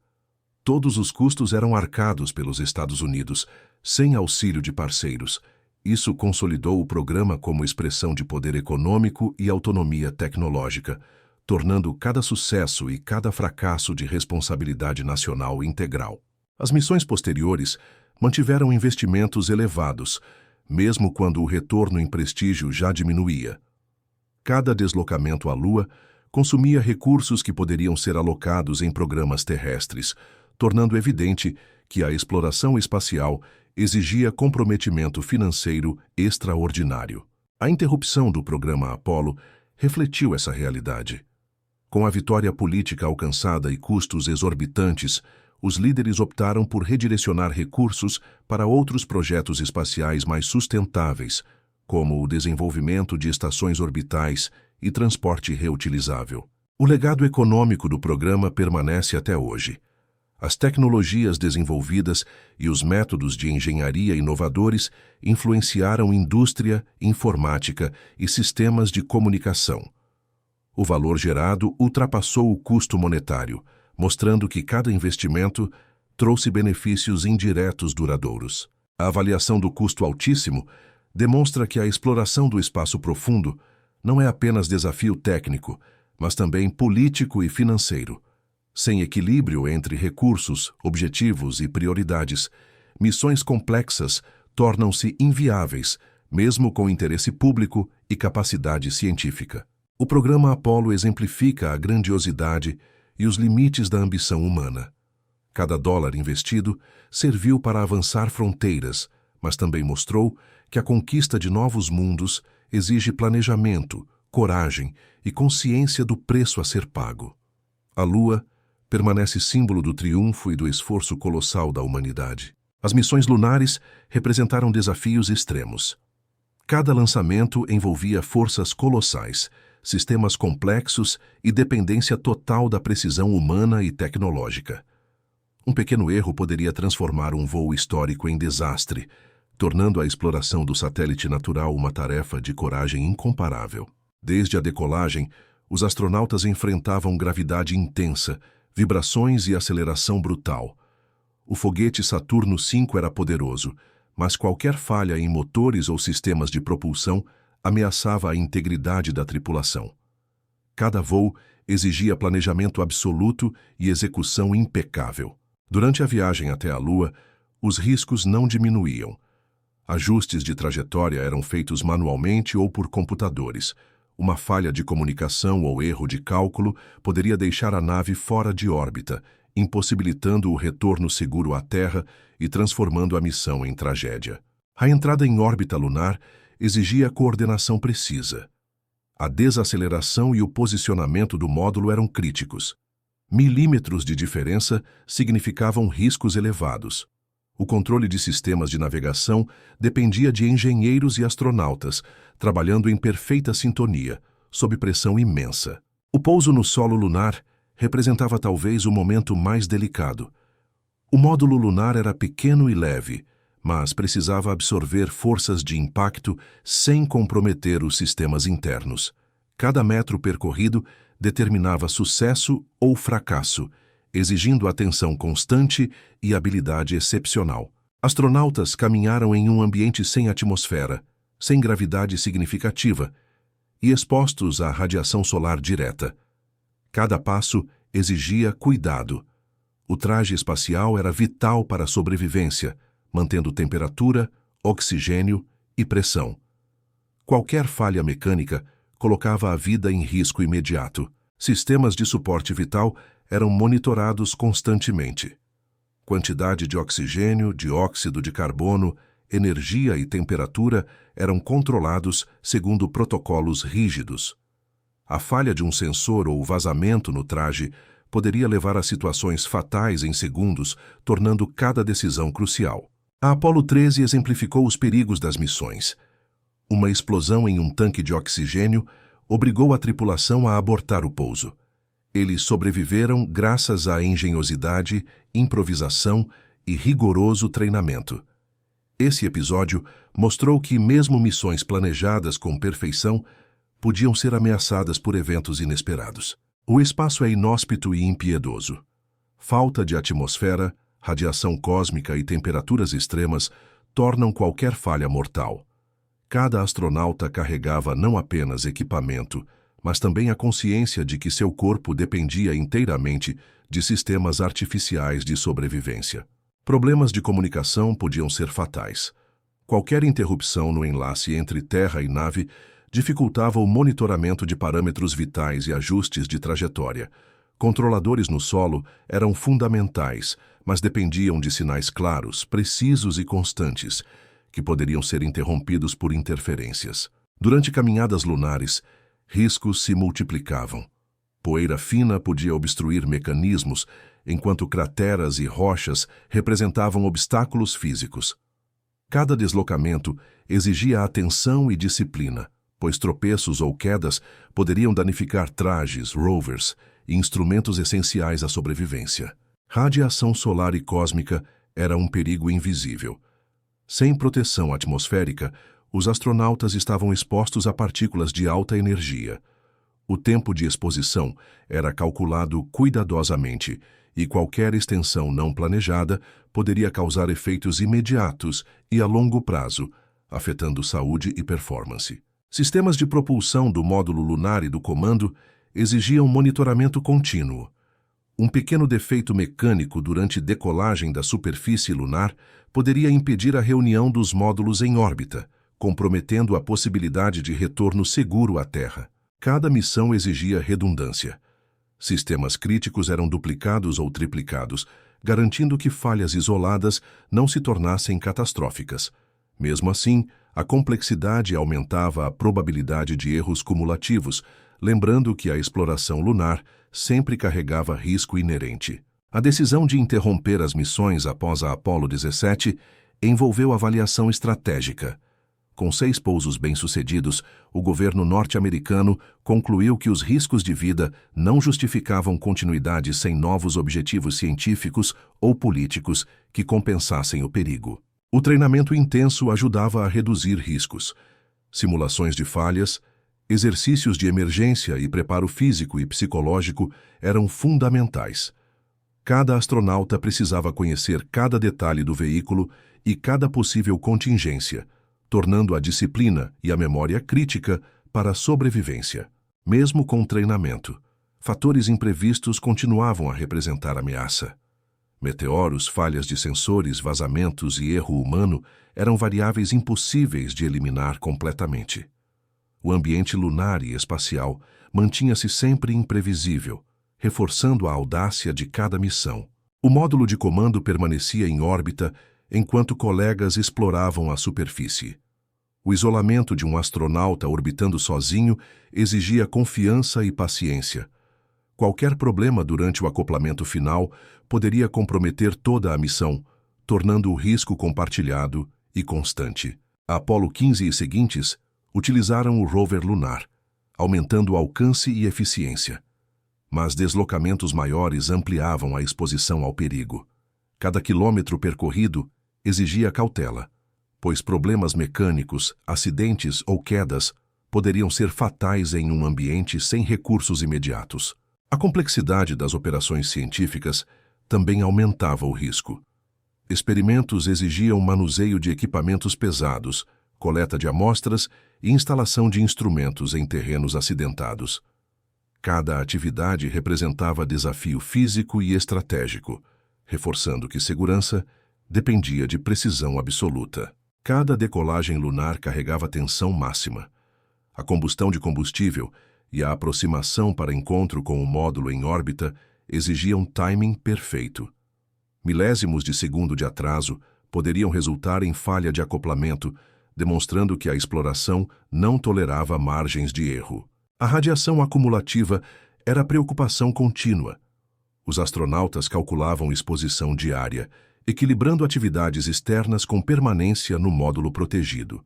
Todos os custos eram arcados pelos Estados Unidos, sem auxílio de parceiros. Isso consolidou o programa como expressão de poder econômico e autonomia tecnológica, tornando cada sucesso e cada fracasso de responsabilidade nacional integral. As missões posteriores mantiveram investimentos elevados, mesmo quando o retorno em prestígio já diminuía. Cada deslocamento à Lua consumia recursos que poderiam ser alocados em programas terrestres, tornando evidente que a exploração espacial exigia comprometimento financeiro extraordinário. A interrupção do programa Apollo refletiu essa realidade. Com a vitória política alcançada e custos exorbitantes, os líderes optaram por redirecionar recursos para outros projetos espaciais mais sustentáveis, como o desenvolvimento de estações orbitais e transporte reutilizável. O legado econômico do programa permanece até hoje. As tecnologias desenvolvidas e os métodos de engenharia inovadores influenciaram indústria, informática e sistemas de comunicação. O valor gerado ultrapassou o custo monetário, mostrando que cada investimento trouxe benefícios indiretos duradouros. A avaliação do custo altíssimo demonstra que a exploração do espaço profundo não é apenas desafio técnico, mas também político e financeiro. Sem equilíbrio entre recursos, objetivos e prioridades, missões complexas tornam-se inviáveis, mesmo com interesse público e capacidade científica. O programa Apollo exemplifica a grandiosidade e os limites da ambição humana. Cada dólar investido serviu para avançar fronteiras, mas também mostrou que a conquista de novos mundos exige planejamento, coragem e consciência do preço a ser pago. A Lua permanece símbolo do triunfo e do esforço colossal da humanidade. As missões lunares representaram desafios extremos. Cada lançamento envolvia forças colossais, sistemas complexos e dependência total da precisão humana e tecnológica. Um pequeno erro poderia transformar um voo histórico em desastre, tornando a exploração do satélite natural uma tarefa de coragem incomparável. Desde a decolagem, os astronautas enfrentavam gravidade intensa, vibrações e aceleração brutal. O foguete Saturno V era poderoso, mas qualquer falha em motores ou sistemas de propulsão ameaçava a integridade da tripulação. Cada voo exigia planejamento absoluto e execução impecável. Durante a viagem até a Lua, os riscos não diminuíam. Ajustes de trajetória eram feitos manualmente ou por computadores. Uma falha de comunicação ou erro de cálculo poderia deixar a nave fora de órbita, impossibilitando o retorno seguro à Terra e transformando a missão em tragédia. A entrada em órbita lunar exigia coordenação precisa. A desaceleração e o posicionamento do módulo eram críticos. Milímetros de diferença significavam riscos elevados. O controle de sistemas de navegação dependia de engenheiros e astronautas, trabalhando em perfeita sintonia, sob pressão imensa. O pouso no solo lunar representava talvez o momento mais delicado. O módulo lunar era pequeno e leve, mas precisava absorver forças de impacto sem comprometer os sistemas internos. Cada metro percorrido determinava sucesso ou fracasso, exigindo atenção constante e habilidade excepcional. Astronautas caminharam em um ambiente sem atmosfera, sem gravidade significativa e expostos à radiação solar direta. Cada passo exigia cuidado. O traje espacial era vital para a sobrevivência, mantendo temperatura, oxigênio e pressão. Qualquer falha mecânica colocava a vida em risco imediato. Sistemas de suporte vital eram monitorados constantemente. Quantidade de oxigênio, dióxido de carbono, energia e temperatura eram controlados segundo protocolos rígidos. A falha de um sensor ou vazamento no traje poderia levar a situações fatais em segundos, tornando cada decisão crucial. A Apollo 13 exemplificou os perigos das missões. Uma explosão em um tanque de oxigênio obrigou a tripulação a abortar o pouso. Eles sobreviveram graças à engenhosidade, improvisação e rigoroso treinamento. Esse episódio mostrou que mesmo missões planejadas com perfeição podiam ser ameaçadas por eventos inesperados. O espaço é inóspito e impiedoso. Falta de atmosfera, radiação cósmica e temperaturas extremas tornam qualquer falha mortal. Cada astronauta carregava não apenas equipamento, mas também a consciência de que seu corpo dependia inteiramente de sistemas artificiais de sobrevivência. Problemas de comunicação podiam ser fatais. Qualquer interrupção no enlace entre terra e nave dificultava o monitoramento de parâmetros vitais e ajustes de trajetória. Controladores no solo eram fundamentais, mas dependiam de sinais claros, precisos e constantes, que poderiam ser interrompidos por interferências. Durante caminhadas lunares, riscos se multiplicavam. Poeira fina podia obstruir mecanismos, enquanto crateras e rochas representavam obstáculos físicos. Cada deslocamento exigia atenção e disciplina, pois tropeços ou quedas poderiam danificar trajes, rovers e instrumentos essenciais à sobrevivência. Radiação solar e cósmica era um perigo invisível. Sem proteção atmosférica, os astronautas estavam expostos a partículas de alta energia. O tempo de exposição era calculado cuidadosamente e qualquer extensão não planejada poderia causar efeitos imediatos e a longo prazo, afetando saúde e performance. Sistemas de propulsão do módulo lunar e do comando exigiam monitoramento contínuo. Um pequeno defeito mecânico durante decolagem da superfície lunar poderia impedir a reunião dos módulos em órbita, comprometendo a possibilidade de retorno seguro à Terra. Cada missão exigia redundância. Sistemas críticos eram duplicados ou triplicados, garantindo que falhas isoladas não se tornassem catastróficas. Mesmo assim, a complexidade aumentava a probabilidade de erros cumulativos, lembrando que a exploração lunar sempre carregava risco inerente. A decisão de interromper as missões após a Apollo 17 envolveu avaliação estratégica. Com 6 pousos bem-sucedidos, o governo norte-americano concluiu que os riscos de vida não justificavam continuidade sem novos objetivos científicos ou políticos que compensassem o perigo. O treinamento intenso ajudava a reduzir riscos. Simulações de falhas, exercícios de emergência e preparo físico e psicológico eram fundamentais. Cada astronauta precisava conhecer cada detalhe do veículo e cada possível contingência, tornando a disciplina e a memória crítica para a sobrevivência. Mesmo com treinamento, fatores imprevistos continuavam a representar ameaça. Meteoros, falhas de sensores, vazamentos e erro humano eram variáveis impossíveis de eliminar completamente. O ambiente lunar e espacial mantinha-se sempre imprevisível, reforçando a audácia de cada missão. O módulo de comando permanecia em órbita enquanto colegas exploravam a superfície. O isolamento de um astronauta orbitando sozinho exigia confiança e paciência. Qualquer problema durante o acoplamento final poderia comprometer toda a missão, tornando o risco compartilhado e constante. A Apollo 15 e seguintes utilizaram o rover lunar, aumentando o alcance e eficiência. Mas deslocamentos maiores ampliavam a exposição ao perigo. Cada quilômetro percorrido exigia cautela, pois problemas mecânicos, acidentes ou quedas poderiam ser fatais em um ambiente sem recursos imediatos. A complexidade das operações científicas também aumentava o risco. Experimentos exigiam manuseio de equipamentos pesados, coleta de amostras e instalação de instrumentos em terrenos acidentados. Cada atividade representava desafio físico e estratégico, reforçando que segurança dependia de precisão absoluta. Cada decolagem lunar carregava tensão máxima. A combustão de combustível e a aproximação para encontro com o módulo em órbita exigiam timing perfeito. Milésimos de segundo de atraso poderiam resultar em falha de acoplamento, demonstrando que a exploração não tolerava margens de erro. A radiação acumulativa era preocupação contínua. Os astronautas calculavam exposição diária, equilibrando atividades externas com permanência no módulo protegido.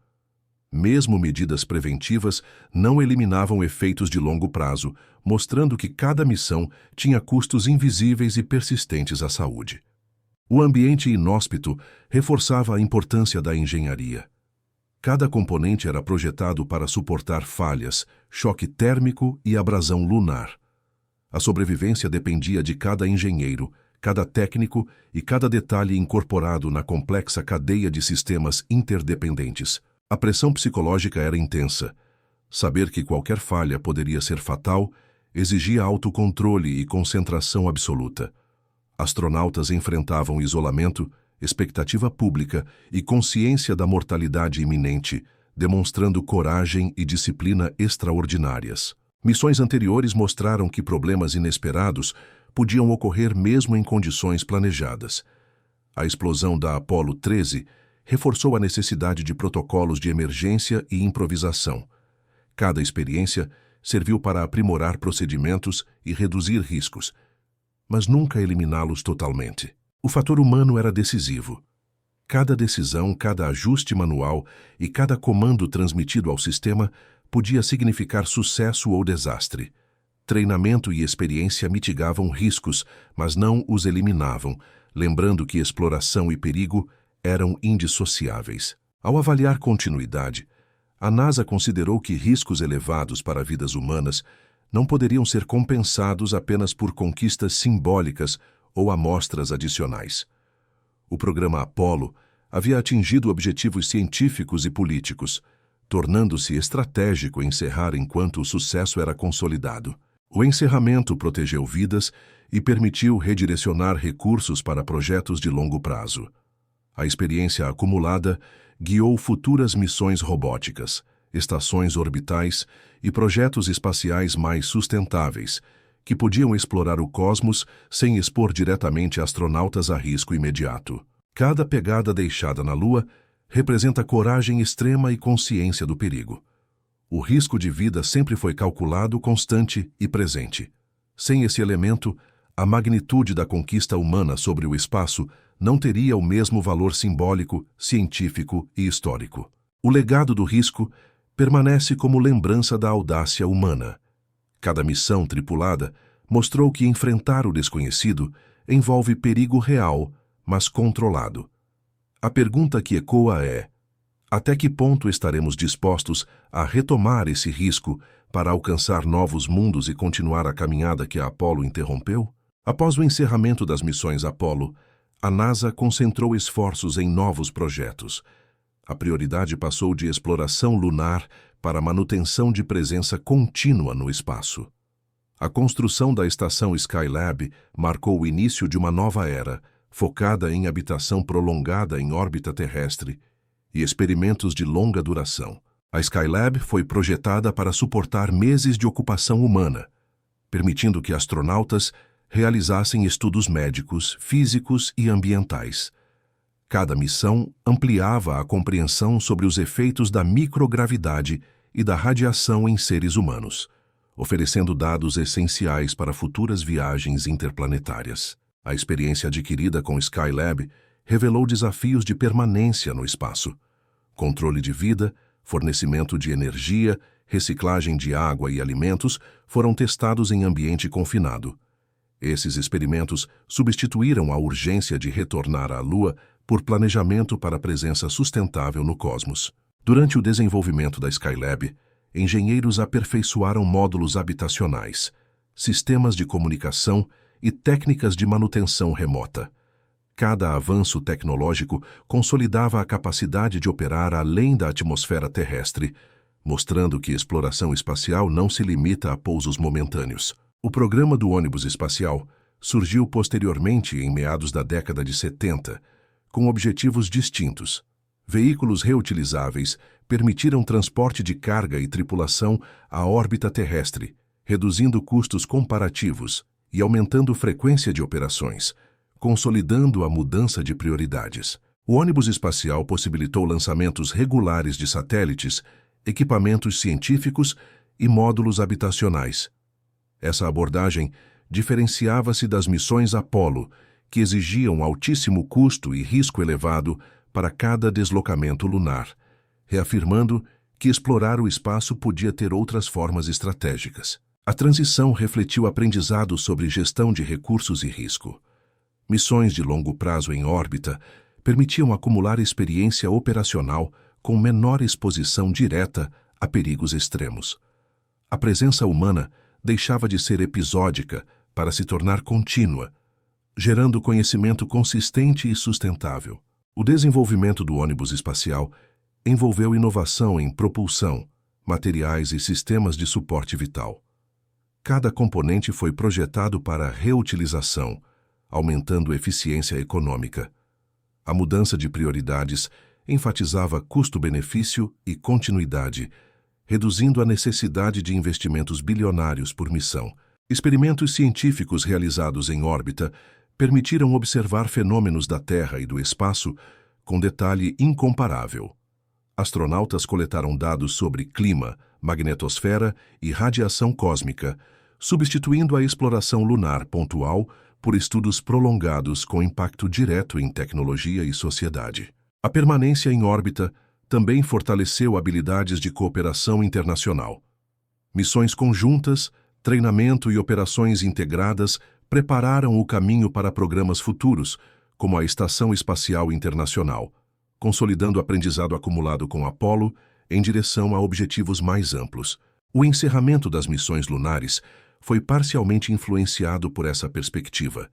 Mesmo medidas preventivas não eliminavam efeitos de longo prazo, mostrando que cada missão tinha custos invisíveis e persistentes à saúde. O ambiente inóspito reforçava a importância da engenharia. Cada componente era projetado para suportar falhas, choque térmico e abrasão lunar. A sobrevivência dependia de cada engenheiro, cada técnico e cada detalhe incorporado na complexa cadeia de sistemas interdependentes. A pressão psicológica era intensa. Saber que qualquer falha poderia ser fatal exigia autocontrole e concentração absoluta. Astronautas enfrentavam isolamento, expectativa pública e consciência da mortalidade iminente, demonstrando coragem e disciplina extraordinárias. Missões anteriores mostraram que problemas inesperados podiam ocorrer mesmo em condições planejadas. A explosão da Apollo 13 reforçou a necessidade de protocolos de emergência e improvisação. Cada experiência serviu para aprimorar procedimentos e reduzir riscos, mas nunca eliminá-los totalmente. O fator humano era decisivo. Cada decisão, cada ajuste manual e cada comando transmitido ao sistema podia significar sucesso ou desastre. Treinamento e experiência mitigavam riscos, mas não os eliminavam, lembrando que exploração e perigo eram indissociáveis. Ao avaliar continuidade, a NASA considerou que riscos elevados para vidas humanas não poderiam ser compensados apenas por conquistas simbólicas ou amostras adicionais. O programa Apollo havia atingido objetivos científicos e políticos, tornando-se estratégico encerrar enquanto o sucesso era consolidado. O encerramento protegeu vidas e permitiu redirecionar recursos para projetos de longo prazo. A experiência acumulada guiou futuras missões robóticas, estações orbitais e projetos espaciais mais sustentáveis, que podiam explorar o cosmos sem expor diretamente astronautas a risco imediato. Cada pegada deixada na Lua representa coragem extrema e consciência do perigo. O risco de vida sempre foi calculado, constante e presente. Sem esse elemento, a magnitude da conquista humana sobre o espaço não teria o mesmo valor simbólico, científico e histórico. O legado do risco permanece como lembrança da audácia humana. Cada missão tripulada mostrou que enfrentar o desconhecido envolve perigo real, mas controlado. A pergunta que ecoa é: até que ponto estaremos dispostos a retomar esse risco para alcançar novos mundos e continuar a caminhada que a Apollo interrompeu? Após o encerramento das missões Apollo, a NASA concentrou esforços em novos projetos. A prioridade passou de exploração lunar para manutenção de presença contínua no espaço. A construção da estação Skylab marcou o início de uma nova era, focada em habitação prolongada em órbita terrestre e experimentos de longa duração. A Skylab foi projetada para suportar meses de ocupação humana, permitindo que astronautas realizassem estudos médicos, físicos e ambientais. Cada missão ampliava a compreensão sobre os efeitos da microgravidade e da radiação em seres humanos, oferecendo dados essenciais para futuras viagens interplanetárias. A experiência adquirida com Skylab revelou desafios de permanência no espaço. Controle de vida, fornecimento de energia, reciclagem de água e alimentos foram testados em ambiente confinado. Esses experimentos substituíram a urgência de retornar à Lua por planejamento para a presença sustentável no cosmos. Durante o desenvolvimento da Skylab, engenheiros aperfeiçoaram módulos habitacionais, sistemas de comunicação e técnicas de manutenção remota. Cada avanço tecnológico consolidava a capacidade de operar além da atmosfera terrestre, mostrando que exploração espacial não se limita a pousos momentâneos. O programa do ônibus espacial surgiu posteriormente em meados da década de 70, com objetivos distintos. Veículos reutilizáveis permitiram transporte de carga e tripulação à órbita terrestre, reduzindo custos comparativos e aumentando frequência de operações, consolidando a mudança de prioridades. O ônibus espacial possibilitou lançamentos regulares de satélites, equipamentos científicos e módulos habitacionais. Essa abordagem diferenciava-se das missões Apollo, que exigiam altíssimo custo e risco elevado para cada deslocamento lunar, reafirmando que explorar o espaço podia ter outras formas estratégicas. A transição refletiu aprendizados sobre gestão de recursos e risco. Missões de longo prazo em órbita permitiam acumular experiência operacional com menor exposição direta a perigos extremos. A presença humana deixava de ser episódica para se tornar contínua, gerando conhecimento consistente e sustentável. O desenvolvimento do ônibus espacial envolveu inovação em propulsão, materiais e sistemas de suporte vital. Cada componente foi projetado para reutilização, aumentando eficiência econômica. A mudança de prioridades enfatizava custo-benefício e continuidade, reduzindo a necessidade de investimentos bilionários por missão. Experimentos científicos realizados em órbita permitiram observar fenômenos da Terra e do espaço com detalhe incomparável. Astronautas coletaram dados sobre clima, magnetosfera e radiação cósmica, substituindo a exploração lunar pontual por estudos prolongados com impacto direto em tecnologia e sociedade. A permanência em órbita também fortaleceu habilidades de cooperação internacional. Missões conjuntas, treinamento e operações integradas prepararam o caminho para programas futuros, como a Estação Espacial Internacional, consolidando o aprendizado acumulado com Apollo em direção a objetivos mais amplos. O encerramento das missões lunares foi parcialmente influenciado por essa perspectiva.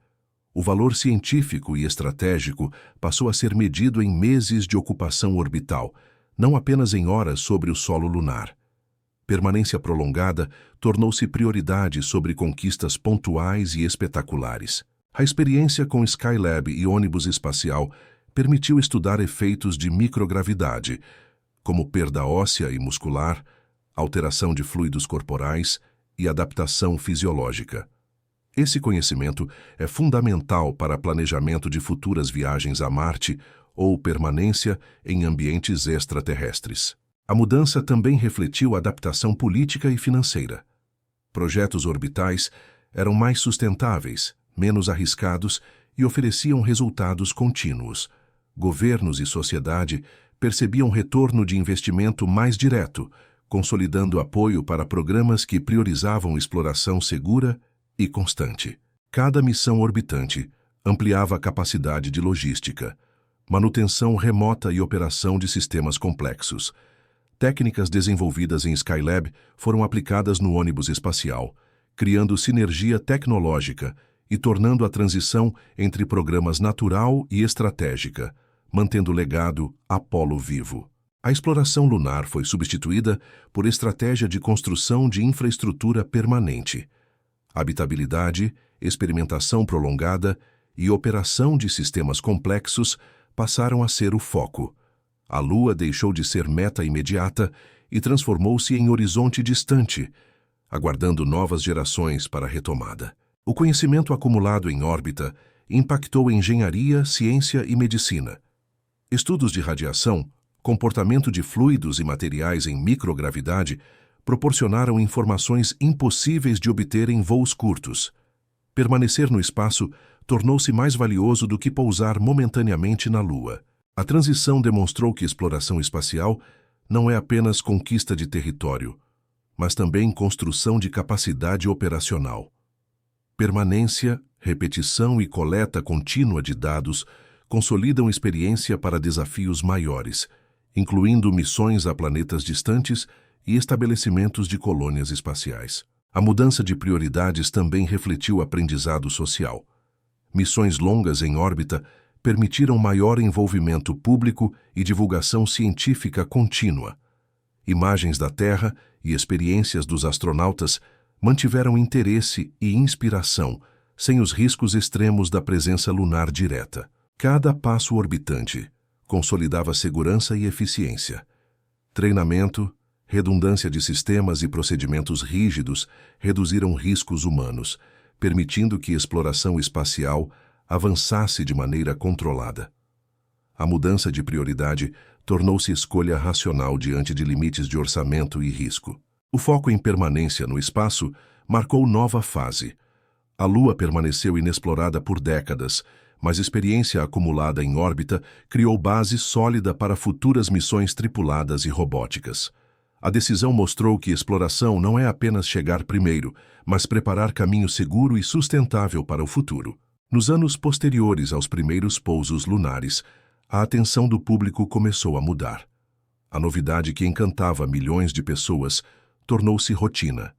O valor científico e estratégico passou a ser medido em meses de ocupação orbital, não apenas em horas sobre o solo lunar. Permanência prolongada tornou-se prioridade sobre conquistas pontuais e espetaculares. A experiência com Skylab e ônibus espacial permitiu estudar efeitos de microgravidade, como perda óssea e muscular, alteração de fluidos corporais e adaptação fisiológica. Esse conhecimento é fundamental para planejamento de futuras viagens a Marte ou permanência em ambientes extraterrestres. A mudança também refletiu a adaptação política e financeira. Projetos orbitais eram mais sustentáveis, menos arriscados e ofereciam resultados contínuos. Governos e sociedade percebiam retorno de investimento mais direto, consolidando apoio para programas que priorizavam exploração segura e constante. Cada missão orbitante ampliava a capacidade de logística, manutenção remota e operação de sistemas complexos. Técnicas desenvolvidas em Skylab foram aplicadas no ônibus espacial, criando sinergia tecnológica e tornando a transição entre programas natural e estratégica, mantendo o legado Apollo vivo. A exploração lunar foi substituída por estratégia de construção de infraestrutura permanente. Habitabilidade, experimentação prolongada e operação de sistemas complexos passaram a ser o foco. A Lua deixou de ser meta imediata e transformou-se em horizonte distante, aguardando novas gerações para a retomada. O conhecimento acumulado em órbita impactou engenharia, ciência e medicina. Estudos de radiação, comportamento de fluidos e materiais em microgravidade proporcionaram informações impossíveis de obter em voos curtos. Permanecer no espaço tornou-se mais valioso do que pousar momentaneamente na Lua. A transição demonstrou que exploração espacial não é apenas conquista de território, mas também construção de capacidade operacional. Permanência, repetição e coleta contínua de dados consolidam experiência para desafios maiores, incluindo missões a planetas distantes e estabelecimentos de colônias espaciais. A mudança de prioridades também refletiu o aprendizado social. Missões longas em órbita permitiram maior envolvimento público e divulgação científica contínua. Imagens da Terra e experiências dos astronautas mantiveram interesse e inspiração, sem os riscos extremos da presença lunar direta. Cada passo orbitante consolidava segurança e eficiência. Treinamento, redundância de sistemas e procedimentos rígidos reduziram riscos humanos, permitindo que a exploração espacial avançasse de maneira controlada. A mudança de prioridade tornou-se escolha racional diante de limites de orçamento e risco. O foco em permanência no espaço marcou nova fase. A Lua permaneceu inexplorada por décadas, mas experiência acumulada em órbita criou base sólida para futuras missões tripuladas e robóticas. A decisão mostrou que exploração não é apenas chegar primeiro, mas preparar caminho seguro e sustentável para o futuro. Nos anos posteriores aos primeiros pousos lunares, a atenção do público começou a mudar. A novidade que encantava milhões de pessoas tornou-se rotina.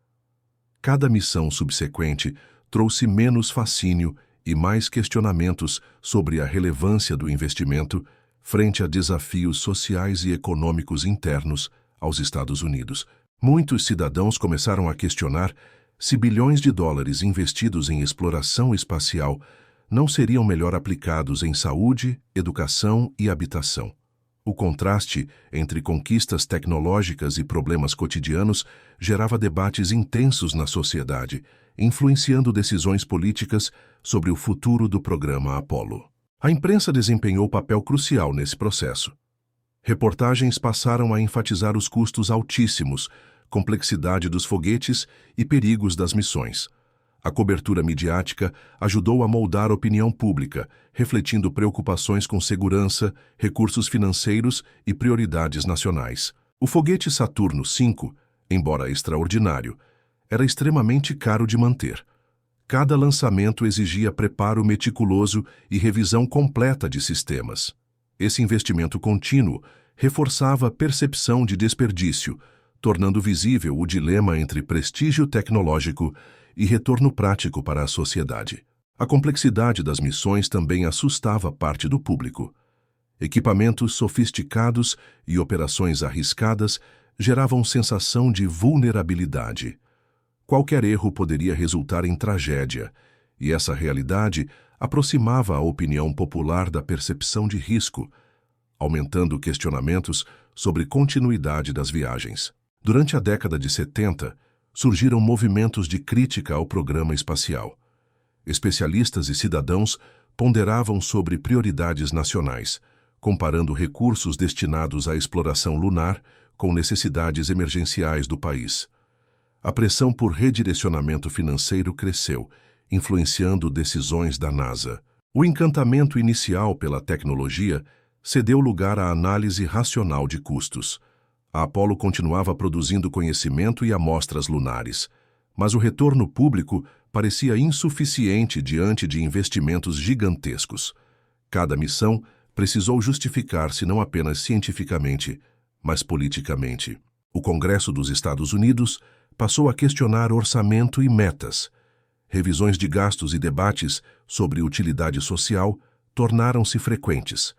Cada missão subsequente trouxe menos fascínio e mais questionamentos sobre a relevância do investimento frente a desafios sociais e econômicos internos aos Estados Unidos. Muitos cidadãos começaram a questionar se bilhões de dólares investidos em exploração espacial não seriam melhor aplicados em saúde, educação e habitação. O contraste entre conquistas tecnológicas e problemas cotidianos gerava debates intensos na sociedade, influenciando decisões políticas sobre o futuro do programa Apollo. A imprensa desempenhou papel crucial nesse processo. Reportagens passaram a enfatizar os custos altíssimos, complexidade dos foguetes e perigos das missões. A cobertura midiática ajudou a moldar a opinião pública, refletindo preocupações com segurança, recursos financeiros e prioridades nacionais. O foguete Saturno V, embora extraordinário, era extremamente caro de manter. Cada lançamento exigia preparo meticuloso e revisão completa de sistemas. Esse investimento contínuo reforçava a percepção de desperdício, tornando visível o dilema entre prestígio tecnológico e retorno prático para a sociedade. A complexidade das missões também assustava parte do público. Equipamentos sofisticados e operações arriscadas geravam sensação de vulnerabilidade. Qualquer erro poderia resultar em tragédia, e essa realidade aproximava a opinião popular da percepção de risco, aumentando questionamentos sobre continuidade das viagens. Durante a década de 70, surgiram movimentos de crítica ao programa espacial. Especialistas e cidadãos ponderavam sobre prioridades nacionais, comparando recursos destinados à exploração lunar com necessidades emergenciais do país. A pressão por redirecionamento financeiro cresceu, influenciando decisões da NASA. O encantamento inicial pela tecnologia cedeu lugar à análise racional de custos. A Apollo continuava produzindo conhecimento e amostras lunares, mas o retorno público parecia insuficiente diante de investimentos gigantescos. Cada missão precisou justificar-se não apenas cientificamente, mas politicamente. O Congresso dos Estados Unidos passou a questionar orçamento e metas. Revisões de gastos e debates sobre utilidade social tornaram-se frequentes.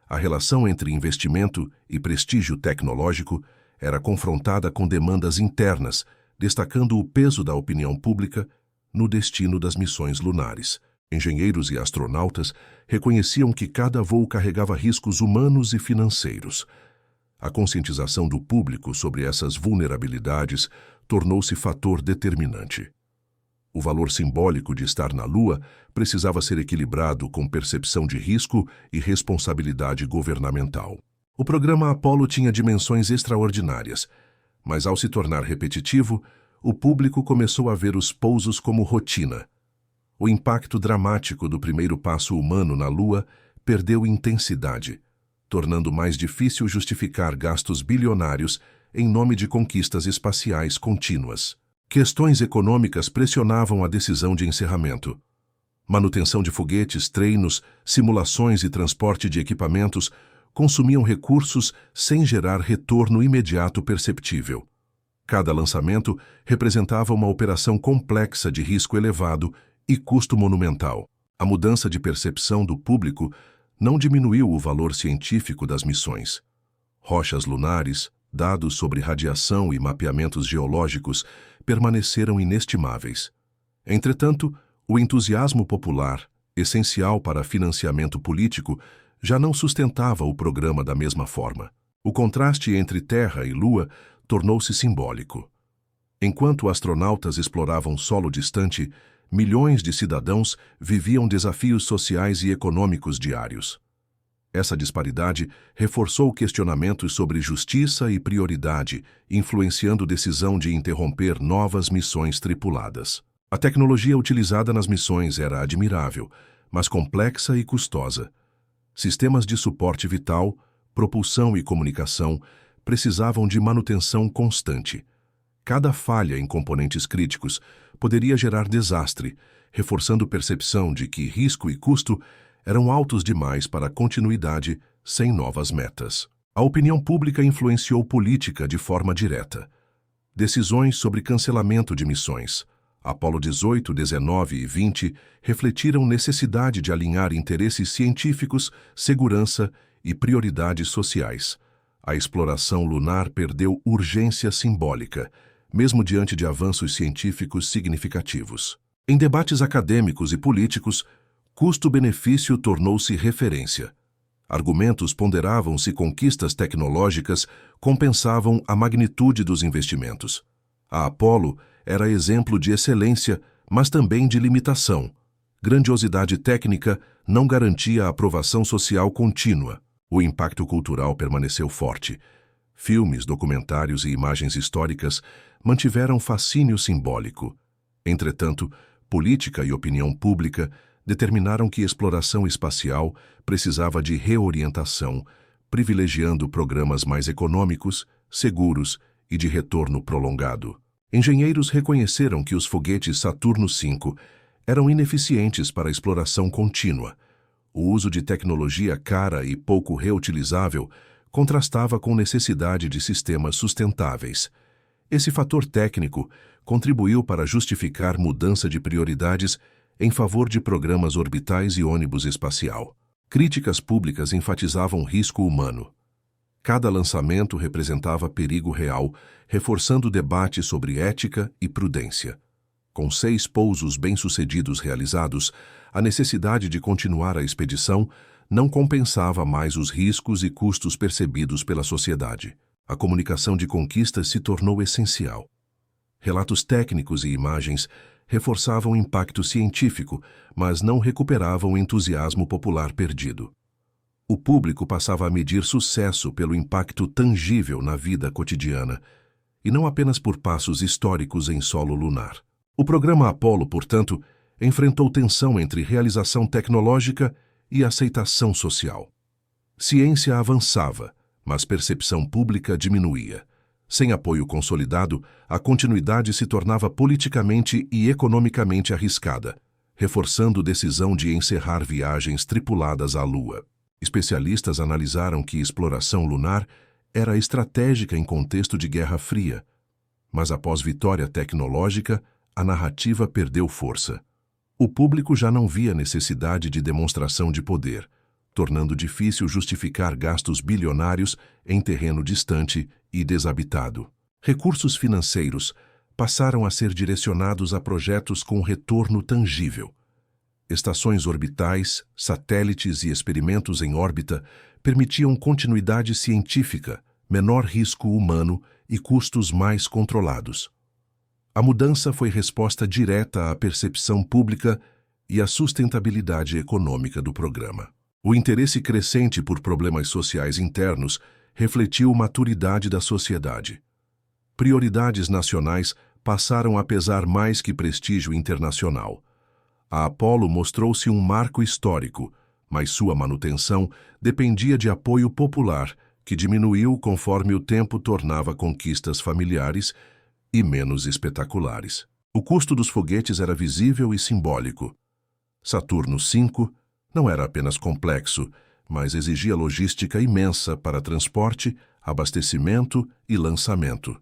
A relação entre investimento e prestígio tecnológico era confrontada com demandas internas, destacando o peso da opinião pública no destino das missões lunares. Engenheiros e astronautas reconheciam que cada voo carregava riscos humanos e financeiros. A conscientização do público sobre essas vulnerabilidades tornou-se fator determinante. O valor simbólico de estar na Lua precisava ser equilibrado com percepção de risco e responsabilidade governamental. O programa Apollo tinha dimensões extraordinárias, mas ao se tornar repetitivo, o público começou a ver os pousos como rotina. O impacto dramático do primeiro passo humano na Lua perdeu intensidade, tornando mais difícil justificar gastos bilionários em nome de conquistas espaciais contínuas. Questões econômicas pressionavam a decisão de encerramento. Manutenção de foguetes, treinos, simulações e transporte de equipamentos consumiam recursos sem gerar retorno imediato perceptível. Cada lançamento representava uma operação complexa de risco elevado e custo monumental. A mudança de percepção do público não diminuiu o valor científico das missões. Rochas lunares, dados sobre radiação e mapeamentos geológicos permaneceram inestimáveis. Entretanto, o entusiasmo popular, essencial para financiamento político, já não sustentava o programa da mesma forma. O contraste entre Terra e Lua tornou-se simbólico. Enquanto astronautas exploravam solo distante, milhões de cidadãos viviam desafios sociais e econômicos diários. Essa disparidade reforçou questionamentos sobre justiça e prioridade, influenciando a decisão de interromper novas missões tripuladas. A tecnologia utilizada nas missões era admirável, mas complexa e custosa. Sistemas de suporte vital, propulsão e comunicação precisavam de manutenção constante. Cada falha em componentes críticos poderia gerar desastre, reforçando a percepção de que risco e custo eram altos demais para a continuidade sem novas metas. A opinião pública influenciou política de forma direta. Decisões sobre cancelamento de missões, Apollo 18, 19 e 20 refletiram necessidade de alinhar interesses científicos, segurança e prioridades sociais. A exploração lunar perdeu urgência simbólica, mesmo diante de avanços científicos significativos. Em debates acadêmicos e políticos, Custo-benefício tornou-se referência. Argumentos ponderavam se conquistas tecnológicas compensavam a magnitude dos investimentos. A Apollo era exemplo de excelência, mas também de limitação. Grandiosidade técnica não garantia a aprovação social contínua. O impacto cultural permaneceu forte. Filmes, documentários e imagens históricas mantiveram fascínio simbólico. Entretanto, política e opinião pública determinaram que a exploração espacial precisava de reorientação, privilegiando programas mais econômicos, seguros e de retorno prolongado. Engenheiros reconheceram que os foguetes Saturno V eram ineficientes para a exploração contínua. O uso de tecnologia cara e pouco reutilizável contrastava com necessidade de sistemas sustentáveis. Esse fator técnico contribuiu para justificar mudança de prioridades em favor de programas orbitais e ônibus espacial. Críticas públicas enfatizavam o risco humano. Cada lançamento representava perigo real, reforçando o debate sobre ética e prudência. Com 6 pousos bem-sucedidos realizados, a necessidade de continuar a expedição não compensava mais os riscos e custos percebidos pela sociedade. A comunicação de conquistas se tornou essencial. Relatos técnicos e imagens reforçavam o impacto científico, mas não recuperavam o entusiasmo popular perdido. O público passava a medir sucesso pelo impacto tangível na vida cotidiana, e não apenas por passos históricos em solo lunar. O programa Apollo, portanto, enfrentou tensão entre realização tecnológica e aceitação social. Ciência avançava, mas percepção pública diminuía. Sem apoio consolidado, a continuidade se tornava politicamente e economicamente arriscada, reforçando a decisão de encerrar viagens tripuladas à Lua. Especialistas analisaram que exploração lunar era estratégica em contexto de Guerra Fria, mas após vitória tecnológica, a narrativa perdeu força. O público já não via necessidade de demonstração de poder, tornando difícil justificar gastos bilionários em terreno distante e desabitado. Recursos financeiros passaram a ser direcionados a projetos com retorno tangível. Estações orbitais, satélites e experimentos em órbita permitiam continuidade científica, menor risco humano e custos mais controlados. A mudança foi resposta direta à percepção pública e à sustentabilidade econômica do programa. O interesse crescente por problemas sociais internos refletiu a maturidade da sociedade. Prioridades nacionais passaram a pesar mais que prestígio internacional. A Apollo mostrou-se um marco histórico, mas sua manutenção dependia de apoio popular, que diminuiu conforme o tempo tornava conquistas familiares e menos espetaculares. O custo dos foguetes era visível e simbólico. Saturno V não era apenas complexo, mas exigia logística imensa para transporte, abastecimento e lançamento.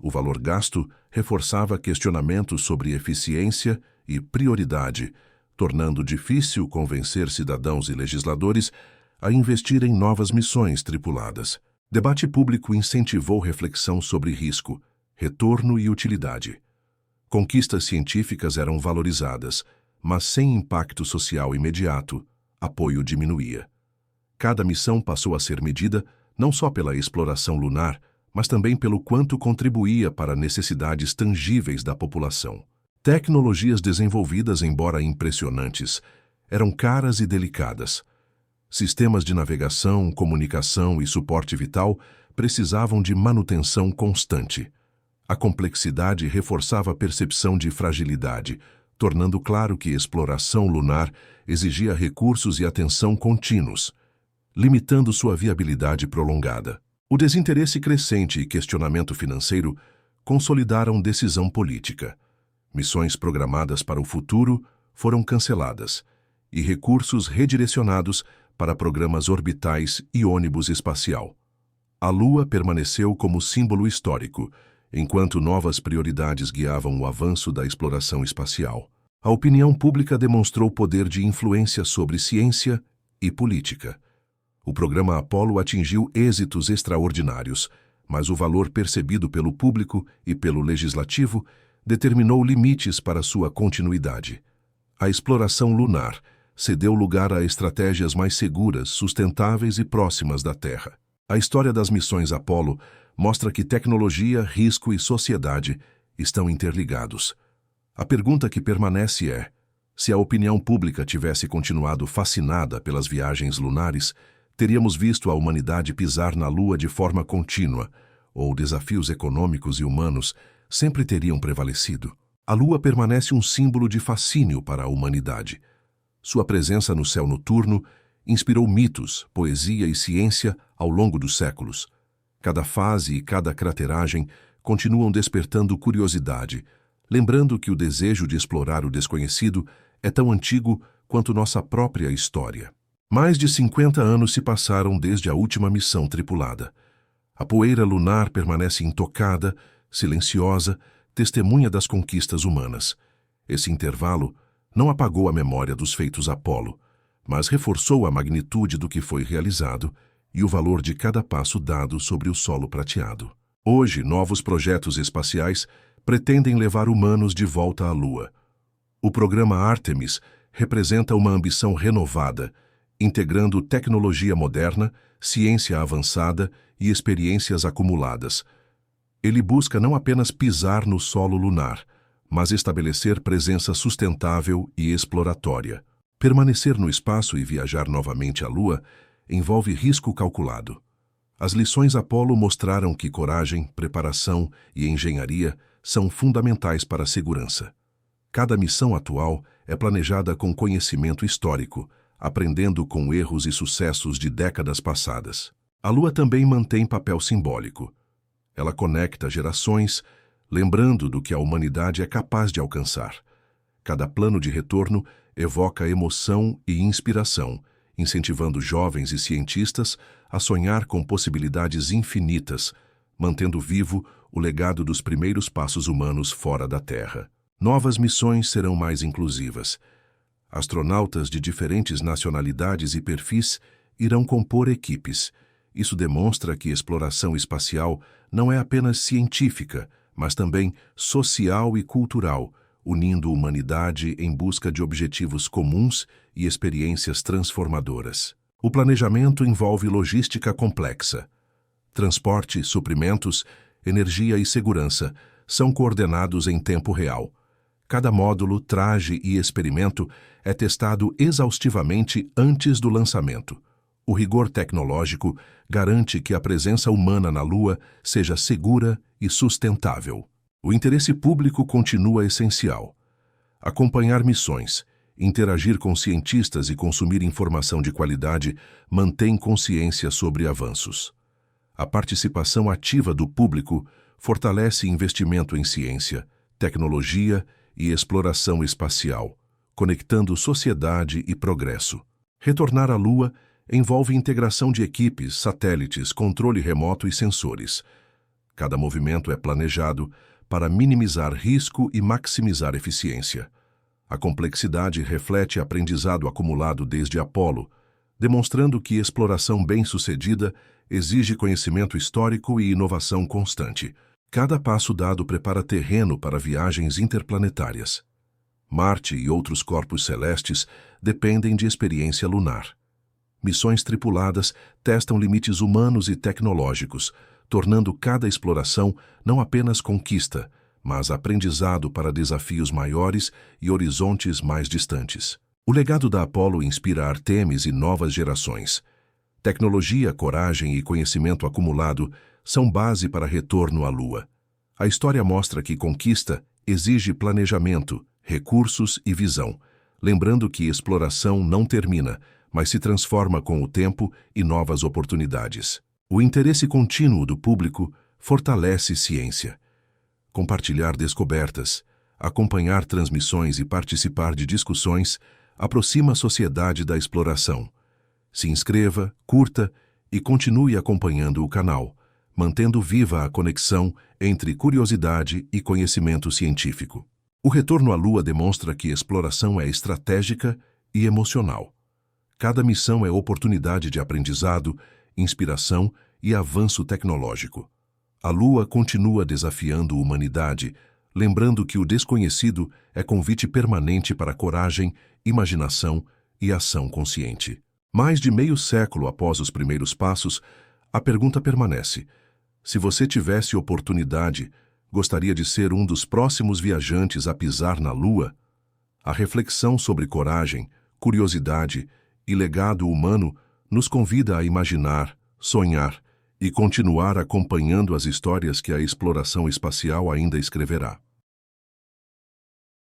O valor gasto reforçava questionamentos sobre eficiência e prioridade, tornando difícil convencer cidadãos e legisladores a investir em novas missões tripuladas. Debate público incentivou reflexão sobre risco, retorno e utilidade. Conquistas científicas eram valorizadas, mas sem impacto social imediato, apoio diminuía. Cada missão passou a ser medida não só pela exploração lunar, mas também pelo quanto contribuía para necessidades tangíveis da população. Tecnologias desenvolvidas, embora impressionantes, eram caras e delicadas. Sistemas de navegação, comunicação e suporte vital precisavam de manutenção constante. A complexidade reforçava a percepção de fragilidade, tornando claro que exploração lunar exigia recursos e atenção contínuos, limitando sua viabilidade prolongada. O desinteresse crescente e questionamento financeiro consolidaram decisão política. Missões programadas para o futuro foram canceladas e recursos redirecionados para programas orbitais e ônibus espacial. A Lua permaneceu como símbolo histórico, enquanto novas prioridades guiavam o avanço da exploração espacial. A opinião pública demonstrou poder de influência sobre ciência e política. O programa Apollo atingiu êxitos extraordinários, mas o valor percebido pelo público e pelo legislativo determinou limites para sua continuidade. A exploração lunar cedeu lugar a estratégias mais seguras, sustentáveis e próximas da Terra. A história das missões Apollo mostra que tecnologia, risco e sociedade estão interligados. A pergunta que permanece é: se a opinião pública tivesse continuado fascinada pelas viagens lunares, teríamos visto a humanidade pisar na Lua de forma contínua, ou desafios econômicos e humanos sempre teriam prevalecido? A Lua permanece um símbolo de fascínio para a humanidade. Sua presença no céu noturno inspirou mitos, poesia e ciência ao longo dos séculos. Cada fase e cada crateragem continuam despertando curiosidade, lembrando que o desejo de explorar o desconhecido é tão antigo quanto nossa própria história. Mais de 50 anos se passaram desde a última missão tripulada. A poeira lunar permanece intocada, silenciosa, testemunha das conquistas humanas. Esse intervalo não apagou a memória dos feitos Apollo, mas reforçou a magnitude do que foi realizado e o valor de cada passo dado sobre o solo prateado. Hoje, novos projetos espaciais pretendem levar humanos de volta à Lua. O programa Artemis representa uma ambição renovada, integrando tecnologia moderna, ciência avançada e experiências acumuladas. Ele busca não apenas pisar no solo lunar, mas estabelecer presença sustentável e exploratória. Permanecer no espaço e viajar novamente à Lua envolve risco calculado. As lições Apollo mostraram que coragem, preparação e engenharia são fundamentais para a segurança. Cada missão atual é planejada com conhecimento histórico, aprendendo com erros e sucessos de décadas passadas. A Lua também mantém papel simbólico. Ela conecta gerações, lembrando do que a humanidade é capaz de alcançar. Cada plano de retorno evoca emoção e inspiração, incentivando jovens e cientistas a sonhar com possibilidades infinitas, mantendo vivo o legado dos primeiros passos humanos fora da Terra. Novas missões serão mais inclusivas. Astronautas de diferentes nacionalidades e perfis irão compor equipes. Isso demonstra que exploração espacial não é apenas científica, mas também social e cultural, unindo a humanidade em busca de objetivos comuns e experiências transformadoras. O planejamento envolve logística complexa. Transporte, suprimentos, energia e segurança são coordenados em tempo real. Cada módulo, traje e experimento é testado exaustivamente antes do lançamento. O rigor tecnológico garante que a presença humana na Lua seja segura e sustentável. O interesse público continua essencial. Acompanhar missões, interagir com cientistas e consumir informação de qualidade mantém consciência sobre avanços. A participação ativa do público fortalece investimento em ciência, tecnologia e exploração espacial, conectando sociedade e progresso. Retornar à Lua envolve integração de equipes, satélites, controle remoto e sensores. Cada movimento é planejado para minimizar risco e maximizar eficiência. A complexidade reflete aprendizado acumulado desde Apollo, demonstrando que exploração bem-sucedida exige conhecimento histórico e inovação constante. Cada passo dado prepara terreno para viagens interplanetárias. Marte e outros corpos celestes dependem de experiência lunar. Missões tripuladas testam limites humanos e tecnológicos, tornando cada exploração não apenas conquista, mas aprendizado para desafios maiores e horizontes mais distantes. O legado da Apollo inspira Artemis e novas gerações. Tecnologia, coragem e conhecimento acumulado são base para retorno à Lua. A história mostra que conquista exige planejamento, recursos e visão, lembrando que exploração não termina, mas se transforma com o tempo e novas oportunidades. O interesse contínuo do público fortalece ciência. Compartilhar descobertas, acompanhar transmissões e participar de discussões aproxima a sociedade da exploração. Se inscreva, curta e continue acompanhando o canal, mantendo viva a conexão entre curiosidade e conhecimento científico. O retorno à Lua demonstra que exploração é estratégica e emocional. Cada missão é oportunidade de aprendizado, inspiração e avanço tecnológico. A Lua continua desafiando a humanidade, lembrando que o desconhecido é convite permanente para coragem, imaginação e ação consciente. Mais de meio século após os primeiros passos, a pergunta permanece: se você tivesse oportunidade, gostaria de ser um dos próximos viajantes a pisar na Lua? A reflexão sobre coragem, curiosidade e legado humano nos convida a imaginar, sonhar e continuar acompanhando as histórias que a exploração espacial ainda escreverá.